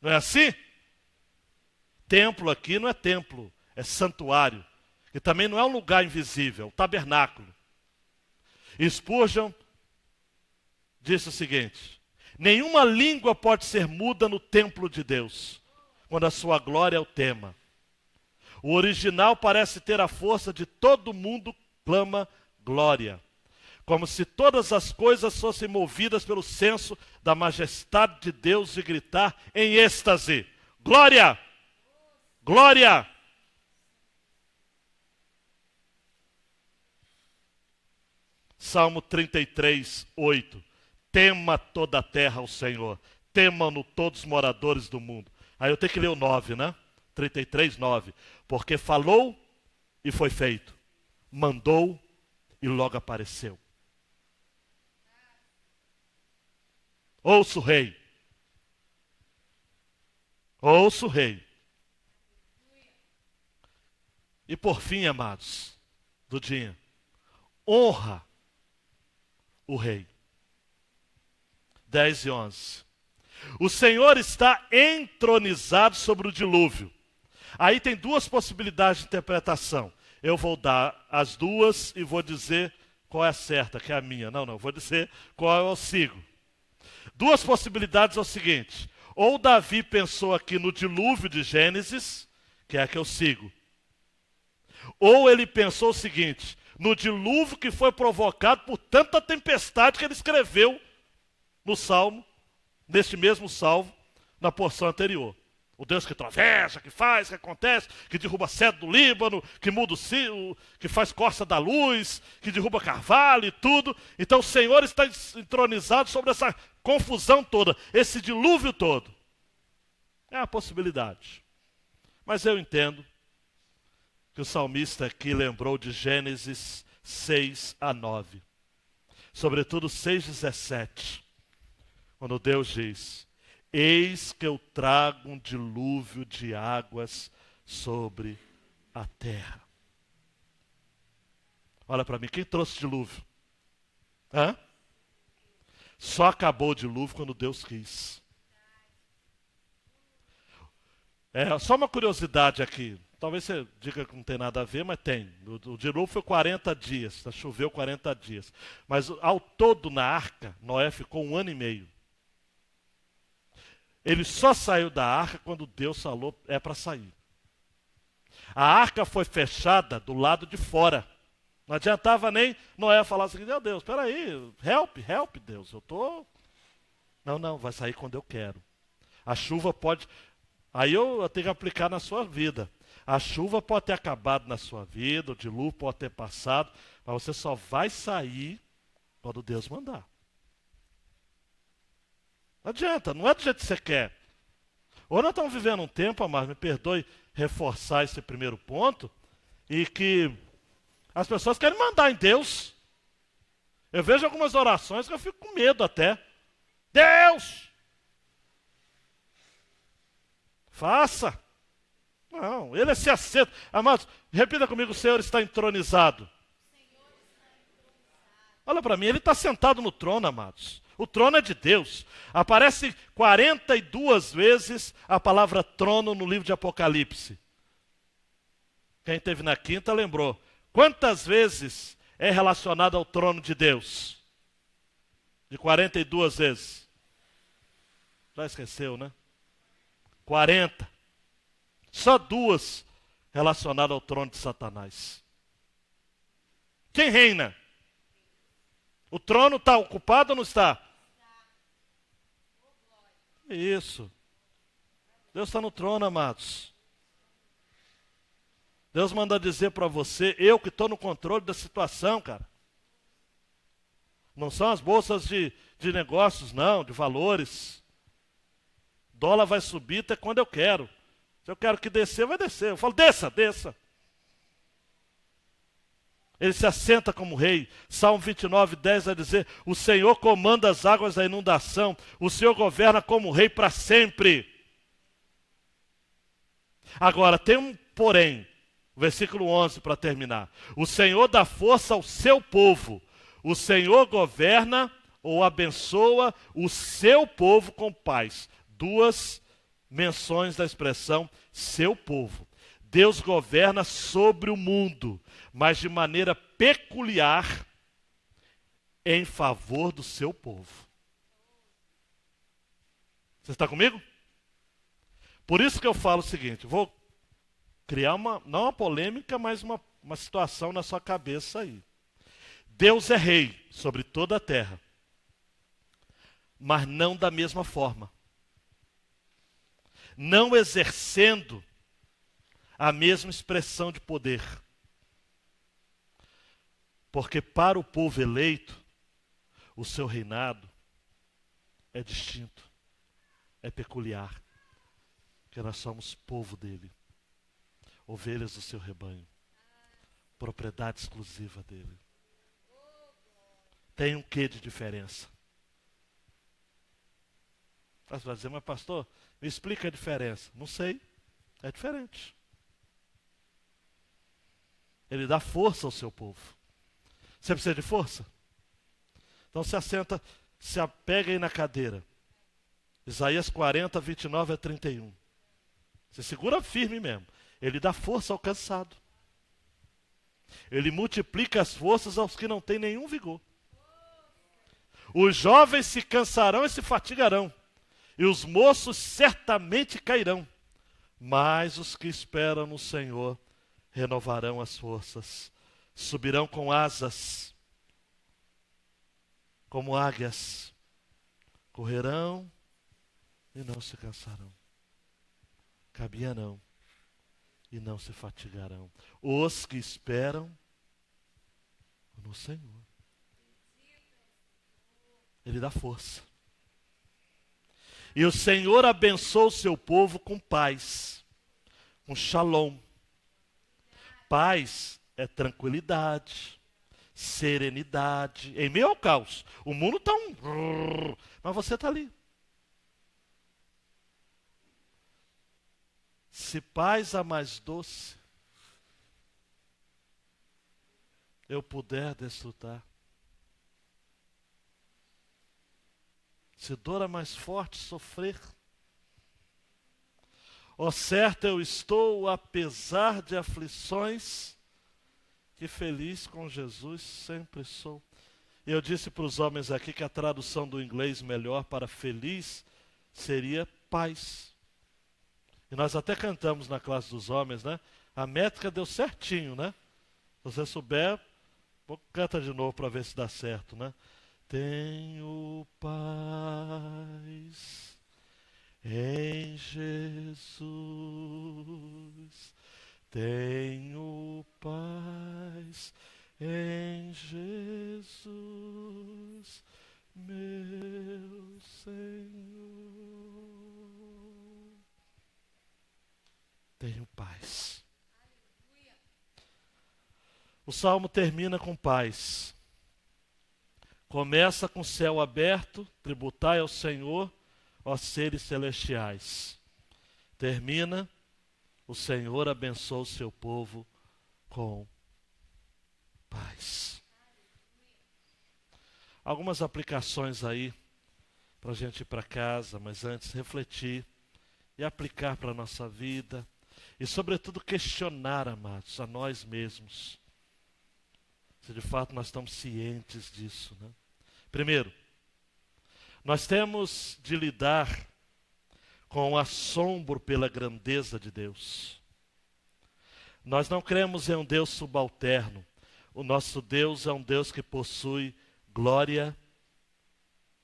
Não é assim? Templo aqui não é templo, é santuário. E também não é um lugar invisível, é um tabernáculo. Spurgeon disse o seguinte: nenhuma língua pode ser muda no templo de Deus, quando a sua glória é o tema. O original parece ter a força de todo mundo clama glória, como se todas as coisas fossem movidas pelo senso da majestade de Deus e gritar em êxtase: glória! Glória! Salmo 33, 8. Tema toda a terra ao Senhor, temam-no todos os moradores do mundo. Aí eu tenho que ler o 9, né? 33, 9. Porque falou e foi feito, mandou e logo apareceu. Ouça o rei. Ouça o rei. E por fim, amados, Dudinha, honra o rei. 10 e 11. O Senhor está entronizado sobre o dilúvio. Aí tem duas possibilidades de interpretação. Eu vou dar as duas e vou dizer qual é a certa, que é a minha. Não, vou dizer qual eu sigo. Duas possibilidades é o seguinte: ou Davi pensou aqui no dilúvio de Gênesis, que é a que eu sigo. Ou ele pensou o seguinte: no dilúvio que foi provocado por tanta tempestade que ele escreveu no Salmo, neste mesmo Salmo, na porção anterior. O Deus que atravessa, que faz, que acontece, que derruba cedro do Líbano, que muda o céu, que faz corça da luz, que derruba carvalho e tudo. Então o Senhor está entronizado sobre essa confusão toda, esse dilúvio todo. É uma possibilidade. Mas eu entendo que o salmista aqui lembrou de Gênesis 6 a 9. Sobretudo 6:17. Quando Deus diz: eis que eu trago um dilúvio de águas sobre a terra. Olha para mim, quem trouxe dilúvio? Hã? Só acabou o dilúvio quando Deus quis. Só uma curiosidade aqui. Talvez você diga que não tem nada a ver, mas tem. O dilúvio foi 40 dias, choveu 40 dias. Mas ao todo na arca, Noé ficou 1 ano e meio. Ele só saiu da arca quando Deus falou, é para sair. A arca foi fechada do lado de fora. Não adiantava nem Noé falar assim: meu Deus, espera aí, help Deus, eu tô... Não, vai sair quando eu quero. A chuva pode... Aí eu tenho que aplicar na sua vida. A chuva pode ter acabado na sua vida, o dilúvio pode ter passado, mas você só vai sair quando Deus mandar. Não adianta, não é do jeito que você quer. Ou nós estamos vivendo um tempo, amados, me perdoe reforçar esse primeiro ponto, e que as pessoas querem mandar em Deus. Eu vejo algumas orações que eu fico com medo até. Deus! Faça! Não, ele se assenta. Amados, repita comigo: o Senhor está entronizado. Olha para mim, ele está sentado no trono, amados. O trono é de Deus. Aparece 42 vezes a palavra trono no livro de Apocalipse. Quem esteve na quinta lembrou. Quantas vezes é relacionado ao trono de Deus? De 42 vezes. Já esqueceu, né? 40. Só 2 relacionadas ao trono de Satanás. Quem reina? O trono está ocupado ou não está? Isso. Deus está no trono, amados. Deus manda dizer para você: eu que estou no controle da situação, cara. Não são as bolsas de negócios, não, de valores. Dólar vai subir até quando eu quero. Se eu quero que descer, vai descer. Eu falo: desça. Ele se assenta como rei. Salmo 29, 10 vai dizer: o Senhor comanda as águas da inundação. O Senhor governa como rei para sempre. Agora, tem um porém. Versículo 11 para terminar. O Senhor dá força ao seu povo. O Senhor governa ou abençoa o seu povo com paz. 2 menções da expressão seu povo. Deus governa sobre o mundo, mas de maneira peculiar em favor do seu povo. Você está comigo? Por isso que eu falo o seguinte, vou criar não uma polêmica, mas uma situação na sua cabeça aí. Deus é rei sobre toda a terra, mas não da mesma forma. Não exercendo a mesma expressão de poder. Porque para o povo eleito, o seu reinado é distinto, é peculiar. Porque nós somos povo dele, ovelhas do seu rebanho, propriedade exclusiva dele. Tem um quê de diferença? Você vai dizer, mas pastor, me explica a diferença. Não sei, é diferente. Ele dá força ao seu povo. Você precisa de força? Então se assenta, se apega aí na cadeira. Isaías 40, 29 a 31. Você segura firme mesmo. Ele dá força ao cansado. Ele multiplica as forças aos que não têm nenhum vigor. Os jovens se cansarão e se fatigarão, e os moços certamente cairão. Mas os que esperam no Senhor renovarão as forças, subirão com asas, como águias, correrão e não se cansarão, caminharão e não se fatigarão. Os que esperam no Senhor. Ele dá força. E o Senhor abençoa o seu povo com paz, com shalom. Paz é tranquilidade, serenidade, em meio ao caos. O mundo está mas você está ali. Se paz a mais doce eu puder desfrutar, se dor a mais forte sofrer, ó certo eu estou, apesar de aflições, que feliz com Jesus sempre sou. E eu disse para os homens aqui que a tradução do inglês melhor para feliz seria paz. E nós até cantamos na classe dos homens, né? A métrica deu certinho, né? Se você souber, canta de novo para ver se dá certo, né? Tenho paz em Jesus, tenho paz em Jesus, meu Senhor. Tenho paz. O salmo termina com paz. Começa com o céu aberto, tributai ao Senhor, ó seres celestiais. Termina, o Senhor abençoa o seu povo com paz. Algumas aplicações aí, para a gente ir para casa, mas antes refletir e aplicar para a nossa vida. E sobretudo questionar, amados, a nós mesmos. Se de fato nós estamos cientes disso, né? Primeiro, nós temos de lidar com o assombro pela grandeza de Deus. Nós não cremos em um Deus subalterno. O nosso Deus é um Deus que possui glória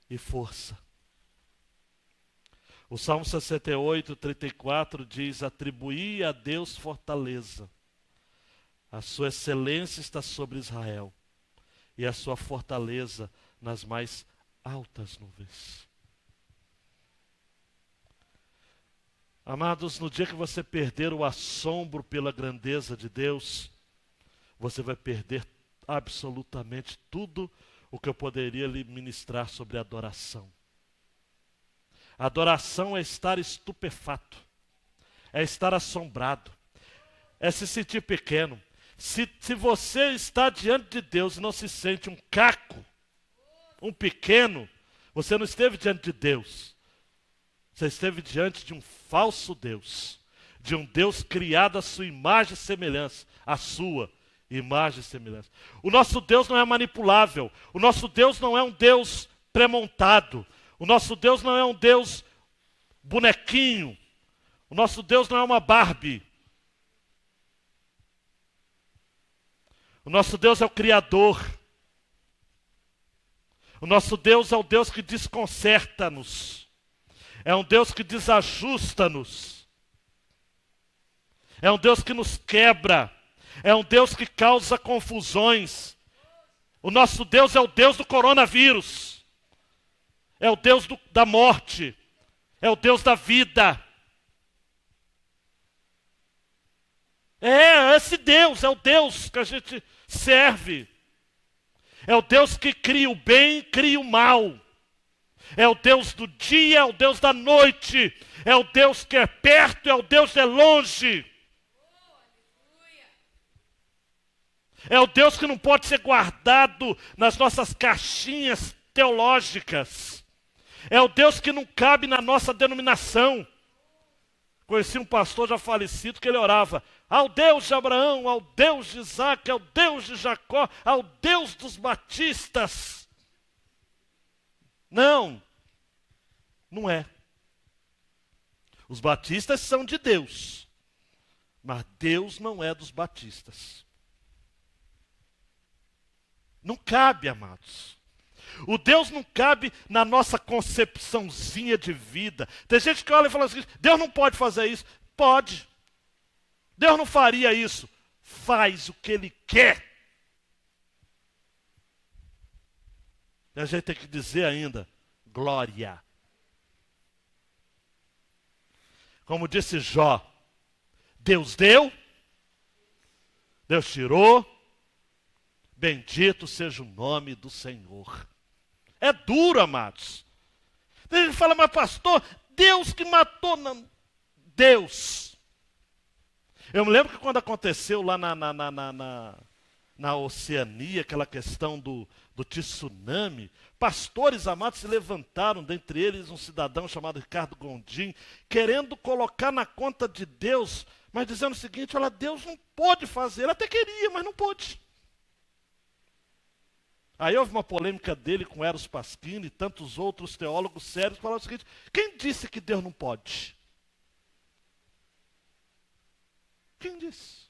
e força. O Salmo 68, 34 diz: atribuí a Deus fortaleza. A sua excelência está sobre Israel, e a sua fortaleza nas mais altas nuvens. Amados, no dia que você perder o assombro pela grandeza de Deus, você vai perder absolutamente tudo o que eu poderia lhe ministrar sobre adoração. Adoração é estar estupefato, é estar assombrado, é se sentir pequeno. Se você está diante de Deus e não se sente um caco, um pequeno, você não esteve diante de Deus. Você esteve diante de um falso Deus, de um Deus criado à sua imagem e semelhança, a sua imagem e semelhança. O nosso Deus não é manipulável, o nosso Deus não é um Deus pré-montado, o nosso Deus não é um Deus bonequinho. O nosso Deus não é uma Barbie. O nosso Deus é o Criador. O nosso Deus é o Deus que desconcerta-nos. É um Deus que desajusta-nos. É um Deus que nos quebra. É um Deus que causa confusões. O nosso Deus é o Deus do coronavírus. É o Deus da morte. É o Deus da vida. É esse Deus, é o Deus que a gente serve. É o Deus que cria o bem, cria o mal. É o Deus do dia, é o Deus da noite. É o Deus que é perto, é o Deus que é longe. É o Deus que não pode ser guardado nas nossas caixinhas teológicas. É o Deus que não cabe na nossa denominação. Conheci um pastor já falecido que ele orava ao Deus de Abraão, ao Deus de Isaac, ao Deus de Jacó, ao Deus dos batistas. Não, não é. Os batistas são de Deus, mas Deus não é dos batistas. Não cabe, amados. O Deus não cabe na nossa concepçãozinha de vida. Tem gente que olha e fala assim, Deus não pode fazer isso. Pode. Deus não faria isso. Faz o que Ele quer. E a gente tem que dizer ainda, glória. Como disse Jó, Deus deu, Deus tirou, bendito seja o nome do Senhor. É duro, amados. Tem gente que fala, mas pastor, Deus que matou. Não. Deus. Eu me lembro que quando aconteceu lá na Oceania, aquela questão do tsunami, pastores amados se levantaram, dentre eles um cidadão chamado Ricardo Gondim, querendo colocar na conta de Deus, mas dizendo o seguinte, olha, Deus não pode fazer, ele até queria, mas não pôde. Aí houve uma polêmica dele com Eros Pasquini e tantos outros teólogos sérios que falaram o seguinte, quem disse que Deus não pode? Quem disse?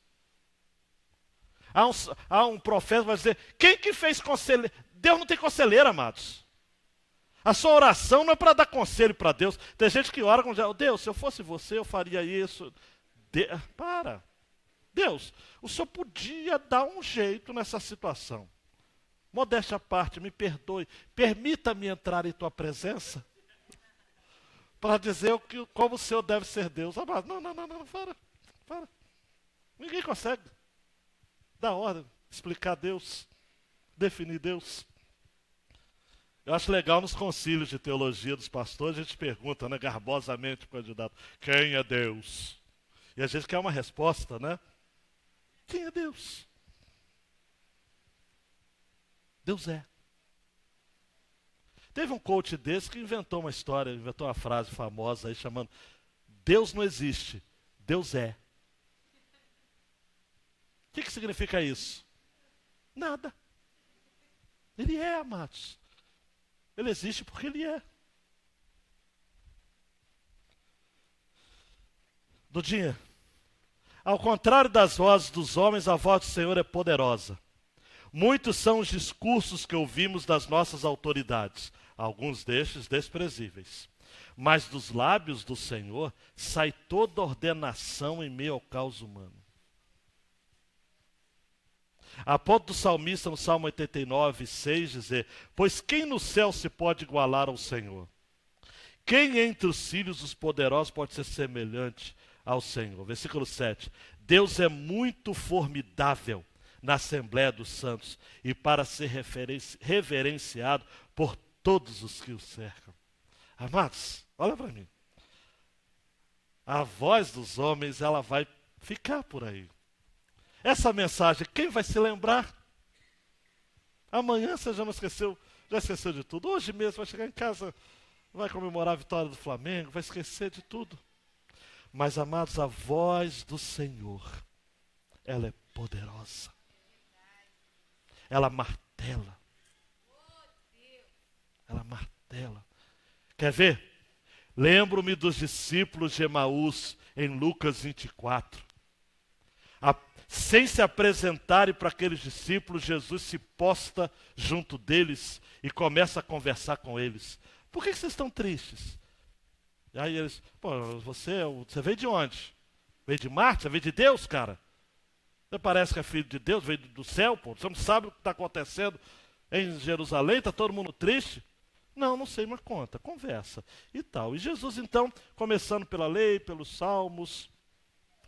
Há um profeta que vai dizer, quem que fez conselheiro? Deus não tem conselheiro, amados. A sua oração não é para dar conselho para Deus. Tem gente que ora com Deus, se eu fosse você, eu faria isso. Para. Deus, o Senhor podia dar um jeito nessa situação. Modéstia à parte, me perdoe. Permita-me entrar em tua presença para dizer como o Senhor deve ser Deus. Amado, não, para. Ninguém consegue dar ordem, explicar Deus, definir Deus. Eu acho legal nos concílios de teologia dos pastores, a gente pergunta, né, garbosamente para o candidato, quem é Deus? E a gente quer uma resposta, né? Quem é Deus? Deus é. Teve um coach desse que inventou uma história, inventou uma frase famosa aí chamando Deus não existe, Deus é. O que significa isso? Nada. Ele é, amados. Ele existe porque Ele é. Dudinha, ao contrário das vozes dos homens, a voz do Senhor é poderosa. Muitos são os discursos que ouvimos das nossas autoridades, alguns destes desprezíveis. Mas dos lábios do Senhor sai toda ordenação em meio ao caos humano. A ponto do salmista no Salmo 89, 6 dizer, pois quem no céu se pode igualar ao Senhor? Quem entre os filhos dos poderosos pode ser semelhante ao Senhor? Versículo 7. Deus é muito formidável na Assembleia dos Santos e para ser reverenciado por todos os que o cercam. Amados, olha para mim. A voz dos homens, ela vai ficar por aí. Essa mensagem, quem vai se lembrar? Amanhã você já esqueceu de tudo. Hoje mesmo vai chegar em casa, vai comemorar a vitória do Flamengo, vai esquecer de tudo. Mas, amados, a voz do Senhor, ela é poderosa. Ela martela. Ela martela. Quer ver? Lembro-me dos discípulos de Emaús em Lucas 24. Sem se apresentarem para aqueles discípulos, Jesus se posta junto deles e começa a conversar com eles. Por que vocês estão tristes? E aí eles, pô, você veio de onde? Veio de Marte? Você veio de Deus, cara? Você parece que é filho de Deus, veio do céu, pô. Você não sabe o que está acontecendo em Jerusalém? Está todo mundo triste? Não, não sei, mas conta, conversa e tal. E Jesus, então, começando pela lei, pelos salmos,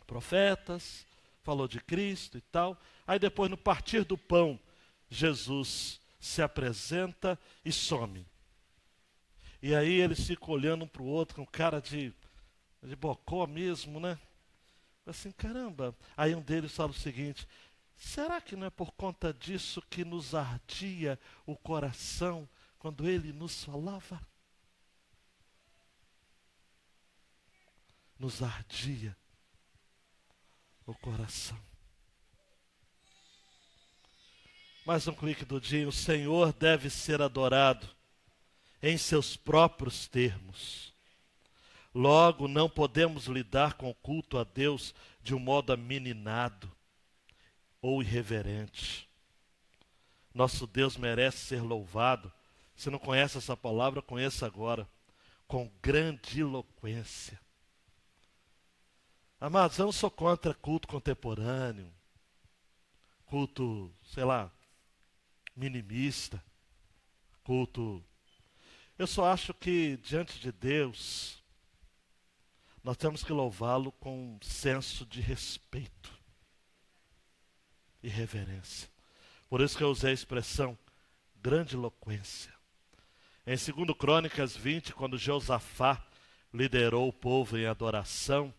profetas, falou de Cristo e tal. Aí depois, no partir do pão, Jesus se apresenta e some. E aí eles ficam olhando um para o outro com cara de bocó mesmo, né? Assim, caramba. Aí um deles fala o seguinte: será que não é por conta disso que nos ardia o coração quando ele nos falava? Nos ardia o coração. Mais um clique do dia. O Senhor deve ser adorado em seus próprios termos. Logo, não podemos lidar com o culto a Deus de um modo ameninado ou irreverente. Nosso Deus merece ser louvado. Se não conhece essa palavra, conheça agora. Com grandiloquência. Amados, eu não sou contra culto contemporâneo, culto, sei lá, minimista, culto. Eu só acho que diante de Deus, nós temos que louvá-lo com um senso de respeito e reverência. Por isso que eu usei a expressão grandiloquência. Em 2 Crônicas 20, quando Josafá liderou o povo em adoração,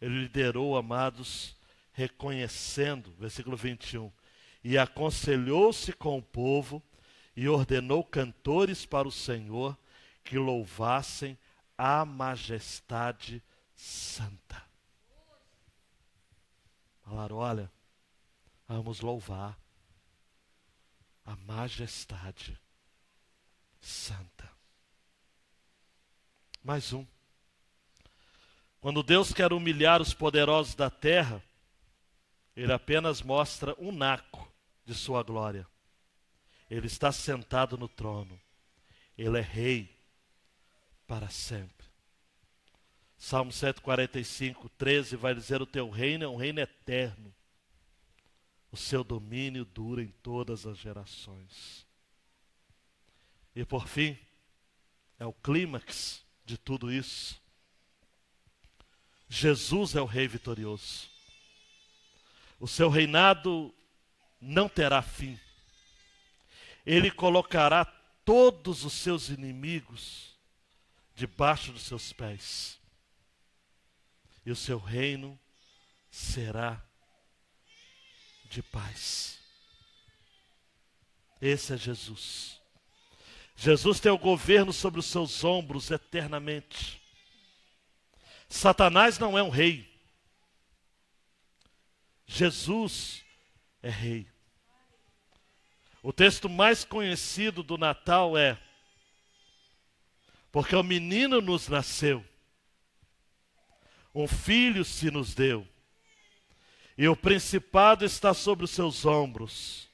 ele liderou, amados, reconhecendo, versículo 21, e aconselhou-se com o povo e ordenou cantores para o Senhor que louvassem a majestade santa. Falaram, olha, vamos louvar a majestade santa. Mais um. Quando Deus quer humilhar os poderosos da terra, Ele apenas mostra um naco de sua glória. Ele está sentado no trono. Ele é rei para sempre. Salmo 145, 13 vai dizer: o teu reino é um reino eterno. O seu domínio dura em todas as gerações. E por fim, é o clímax de tudo isso. Jesus é o Rei vitorioso. O seu reinado não terá fim. Ele colocará todos os seus inimigos debaixo dos seus pés. E o seu reino será de paz. Esse é Jesus. Jesus tem o governo sobre os seus ombros eternamente. Satanás não é um rei. Jesus é rei. O texto mais conhecido do Natal é: porque o menino nos nasceu, um filho se nos deu, e o principado está sobre os seus ombros,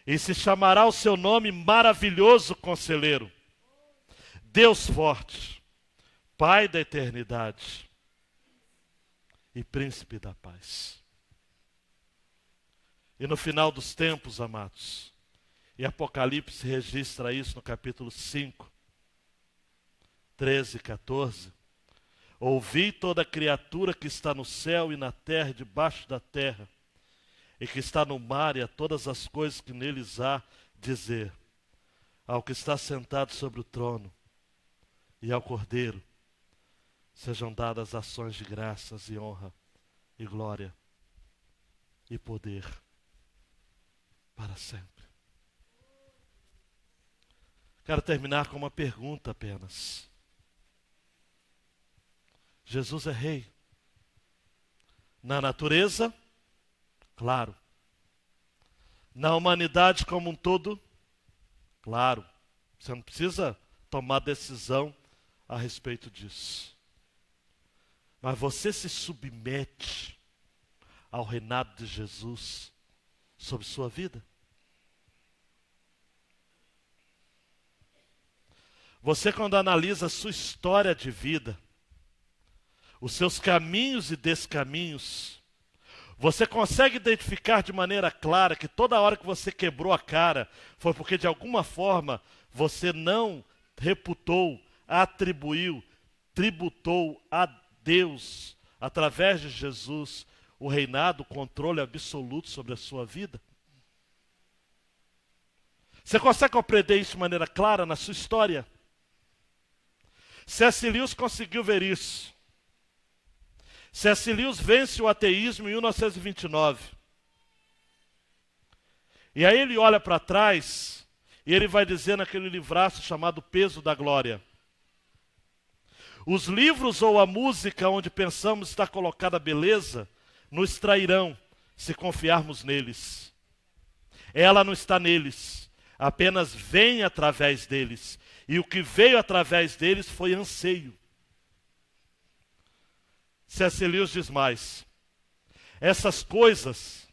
e se chamará o seu nome Maravilhoso Conselheiro, Deus Forte, Pai da Eternidade e Príncipe da Paz. E no final dos tempos, amados, e Apocalipse registra isso no capítulo 5, 13 e 14, ouvi toda criatura que está no céu e na terra e debaixo da terra, e que está no mar e a todas as coisas que neles há, dizer: ao que está sentado sobre o trono e ao Cordeiro sejam dadas ações de graças e honra e glória e poder para sempre. Quero terminar com uma pergunta apenas. Jesus é rei. Na natureza, claro. Na humanidade como um todo, claro. Você não precisa tomar decisão a respeito disso. Mas você se submete ao reinado de Jesus sobre sua vida? Você, quando analisa a sua história de vida, os seus caminhos e descaminhos, você consegue identificar de maneira clara que toda hora que você quebrou a cara foi porque de alguma forma você não reputou, atribuiu, tributou a Deus, através de Jesus, o reinado, o controle absoluto sobre a sua vida? Você consegue compreender isso de maneira clara na sua história? C.S. Lewis conseguiu ver isso. C.S. Lewis vence o ateísmo em 1929. E aí ele olha para trás e ele vai dizer naquele livraço chamado Peso da Glória: os livros ou a música onde pensamos estar colocada a beleza nos trairão se confiarmos neles. Ela não está neles, apenas vem através deles. E o que veio através deles foi anseio. C.S. Lewis diz mais: essas coisas,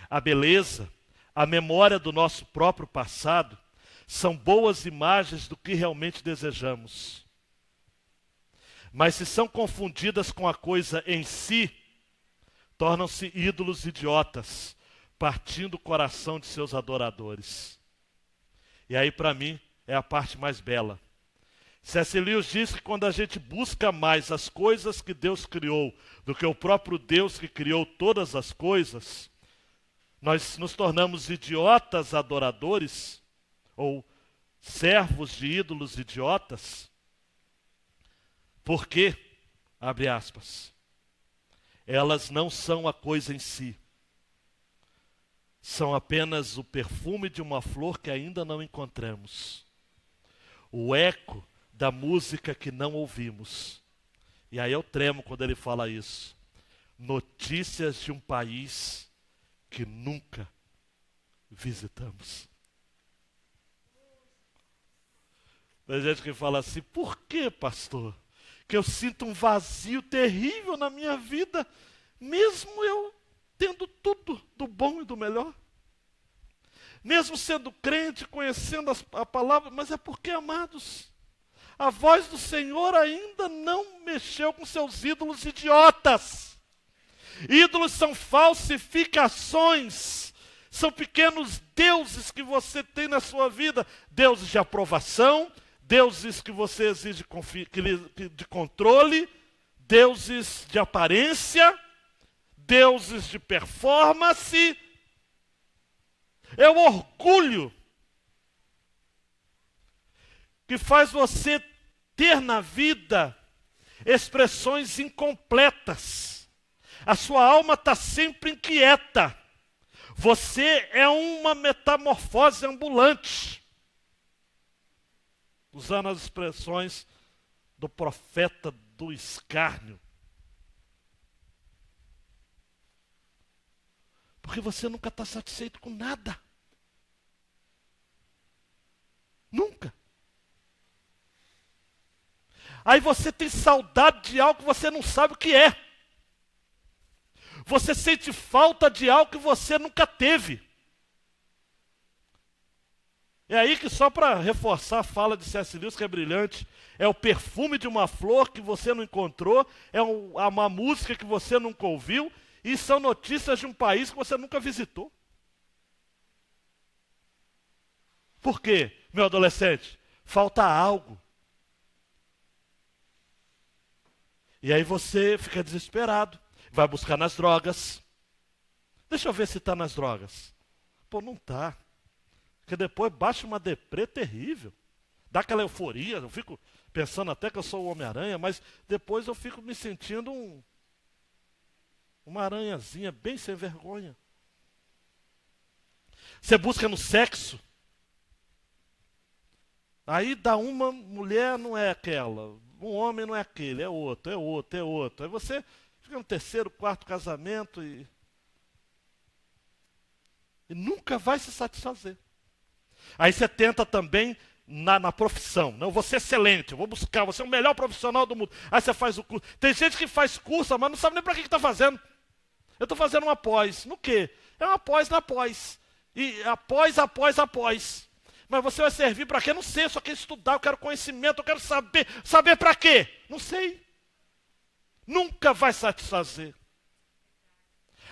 a beleza, a memória do nosso próprio passado, são boas imagens do que realmente desejamos. Mas se são confundidas com a coisa em si, tornam-se ídolos idiotas, partindo o coração de seus adoradores. E aí, para mim, é a parte mais bela. C.S. Lewis diz que quando a gente busca mais as coisas que Deus criou do que o próprio Deus que criou todas as coisas, nós nos tornamos idiotas adoradores, ou servos de ídolos idiotas. Por quê? Abre aspas. Elas não são a coisa em si. São apenas o perfume de uma flor que ainda não encontramos. O eco da música que não ouvimos. E aí eu tremo quando ele fala isso. Notícias de um país que nunca visitamos. Tem gente que fala assim: por que, pastor? Que eu sinto um vazio terrível na minha vida, mesmo eu tendo tudo do bom e do melhor. Mesmo sendo crente, conhecendo a palavra, mas é porque, amados, a voz do Senhor ainda não mexeu com seus ídolos idiotas. Ídolos são falsificações, são pequenos deuses que você tem na sua vida, deuses de aprovação, deuses que você exige de controle, deuses de aparência, deuses de performance. É o orgulho que faz você ter na vida expressões incompletas. A sua alma está sempre inquieta. Você é uma metamorfose ambulante. Usando as expressões do profeta do escárnio. Porque você nunca está satisfeito com nada. Nunca. Aí você tem saudade de algo que você não sabe o que é. Você sente falta de algo que você nunca teve. É aí que, só para reforçar a fala de C.S. Lewis, que é brilhante, é o perfume de uma flor que você não encontrou, é uma música que você nunca ouviu, e são notícias de um país que você nunca visitou. Por quê, meu adolescente? Falta algo. E aí você fica desesperado, vai buscar nas drogas. Deixa eu ver se está nas drogas. Pô, não está. Porque depois baixa uma deprê terrível. Dá aquela euforia, eu fico pensando até que eu sou o Homem-Aranha, mas depois eu fico me sentindo uma aranhazinha bem sem vergonha. Você busca no sexo. Aí dá uma mulher, não é aquela. Um homem não é aquele, é outro, é outro, é outro. Aí você fica no terceiro, quarto casamento e nunca vai se satisfazer. Aí você tenta também na profissão. Não, eu vou ser excelente, eu vou buscar, vou ser o melhor profissional do mundo. Aí você faz o curso. Tem gente que faz curso, mas não sabe nem para que está fazendo. Eu estou fazendo uma pós. No quê? É uma pós na pós. E após. Mas você vai servir para quê? Não sei, eu só quero estudar, eu quero conhecimento, eu quero saber. Saber para quê? Não sei. Nunca vai satisfazer.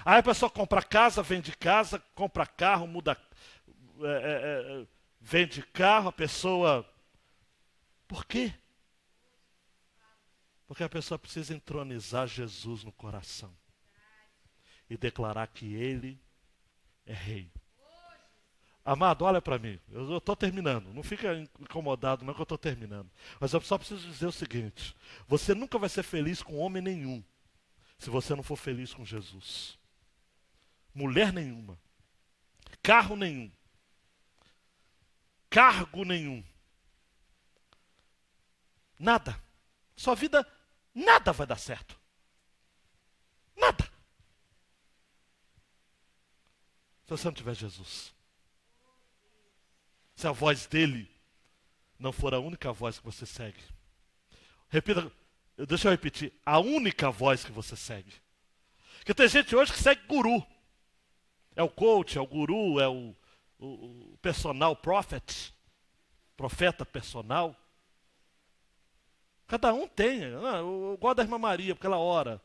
Aí a pessoa compra casa, vende casa, compra carro, muda. Vende carro, a pessoa. Por quê? Porque a pessoa precisa entronizar Jesus no coração e declarar que Ele é Rei. Amado, olha para mim, eu estou terminando, não fica incomodado não que eu estou terminando. Mas eu só preciso dizer o seguinte, você nunca vai ser feliz com homem nenhum, se você não for feliz com Jesus. Mulher nenhuma, carro nenhum, cargo nenhum, nada, sua vida, nada vai dar certo. Nada. Se você não tiver Jesus. Se a voz dele não for a única voz que você segue. Repita, deixa eu repetir. A única voz que você segue. Porque tem gente hoje que segue guru. É o coach, é o guru, é o personal prophet. Profeta personal. Cada um tem. Eu gosto da irmã Maria, porque ela ora.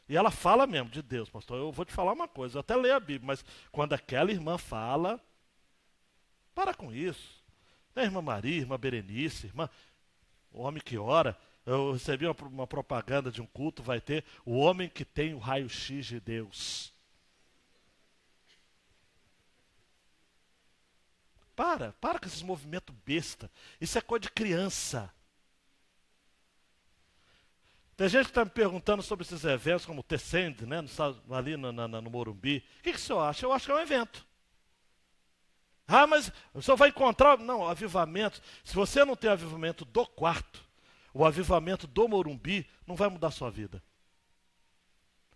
E ela fala mesmo de Deus, pastor. Eu vou te falar uma coisa, eu até leio a Bíblia, mas quando aquela irmã fala, para com isso. É a irmã Maria, irmã Berenice, irmã, o homem que ora. Eu recebi uma propaganda de um culto, vai ter o homem que tem o raio-x de Deus. Para com esses movimentos besta. Isso é coisa de criança. Tem gente que está me perguntando sobre esses eventos, como o Tessend, né, ali no Morumbi. O que o senhor acha? Eu acho que é um evento. Ah, mas o senhor vai encontrar... Não, avivamento. Se você não tem avivamento do quarto, o avivamento do Morumbi não vai mudar a sua vida.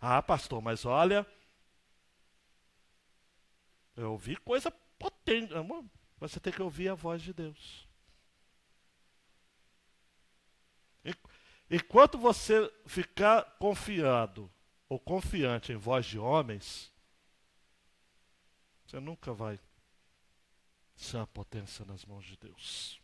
Ah, pastor, mas olha... Eu ouvi coisa potente. Você tem que ouvir a voz de Deus. Enquanto você ficar confiado ou confiante em voz de homens, você nunca vai ser uma potência nas mãos de Deus.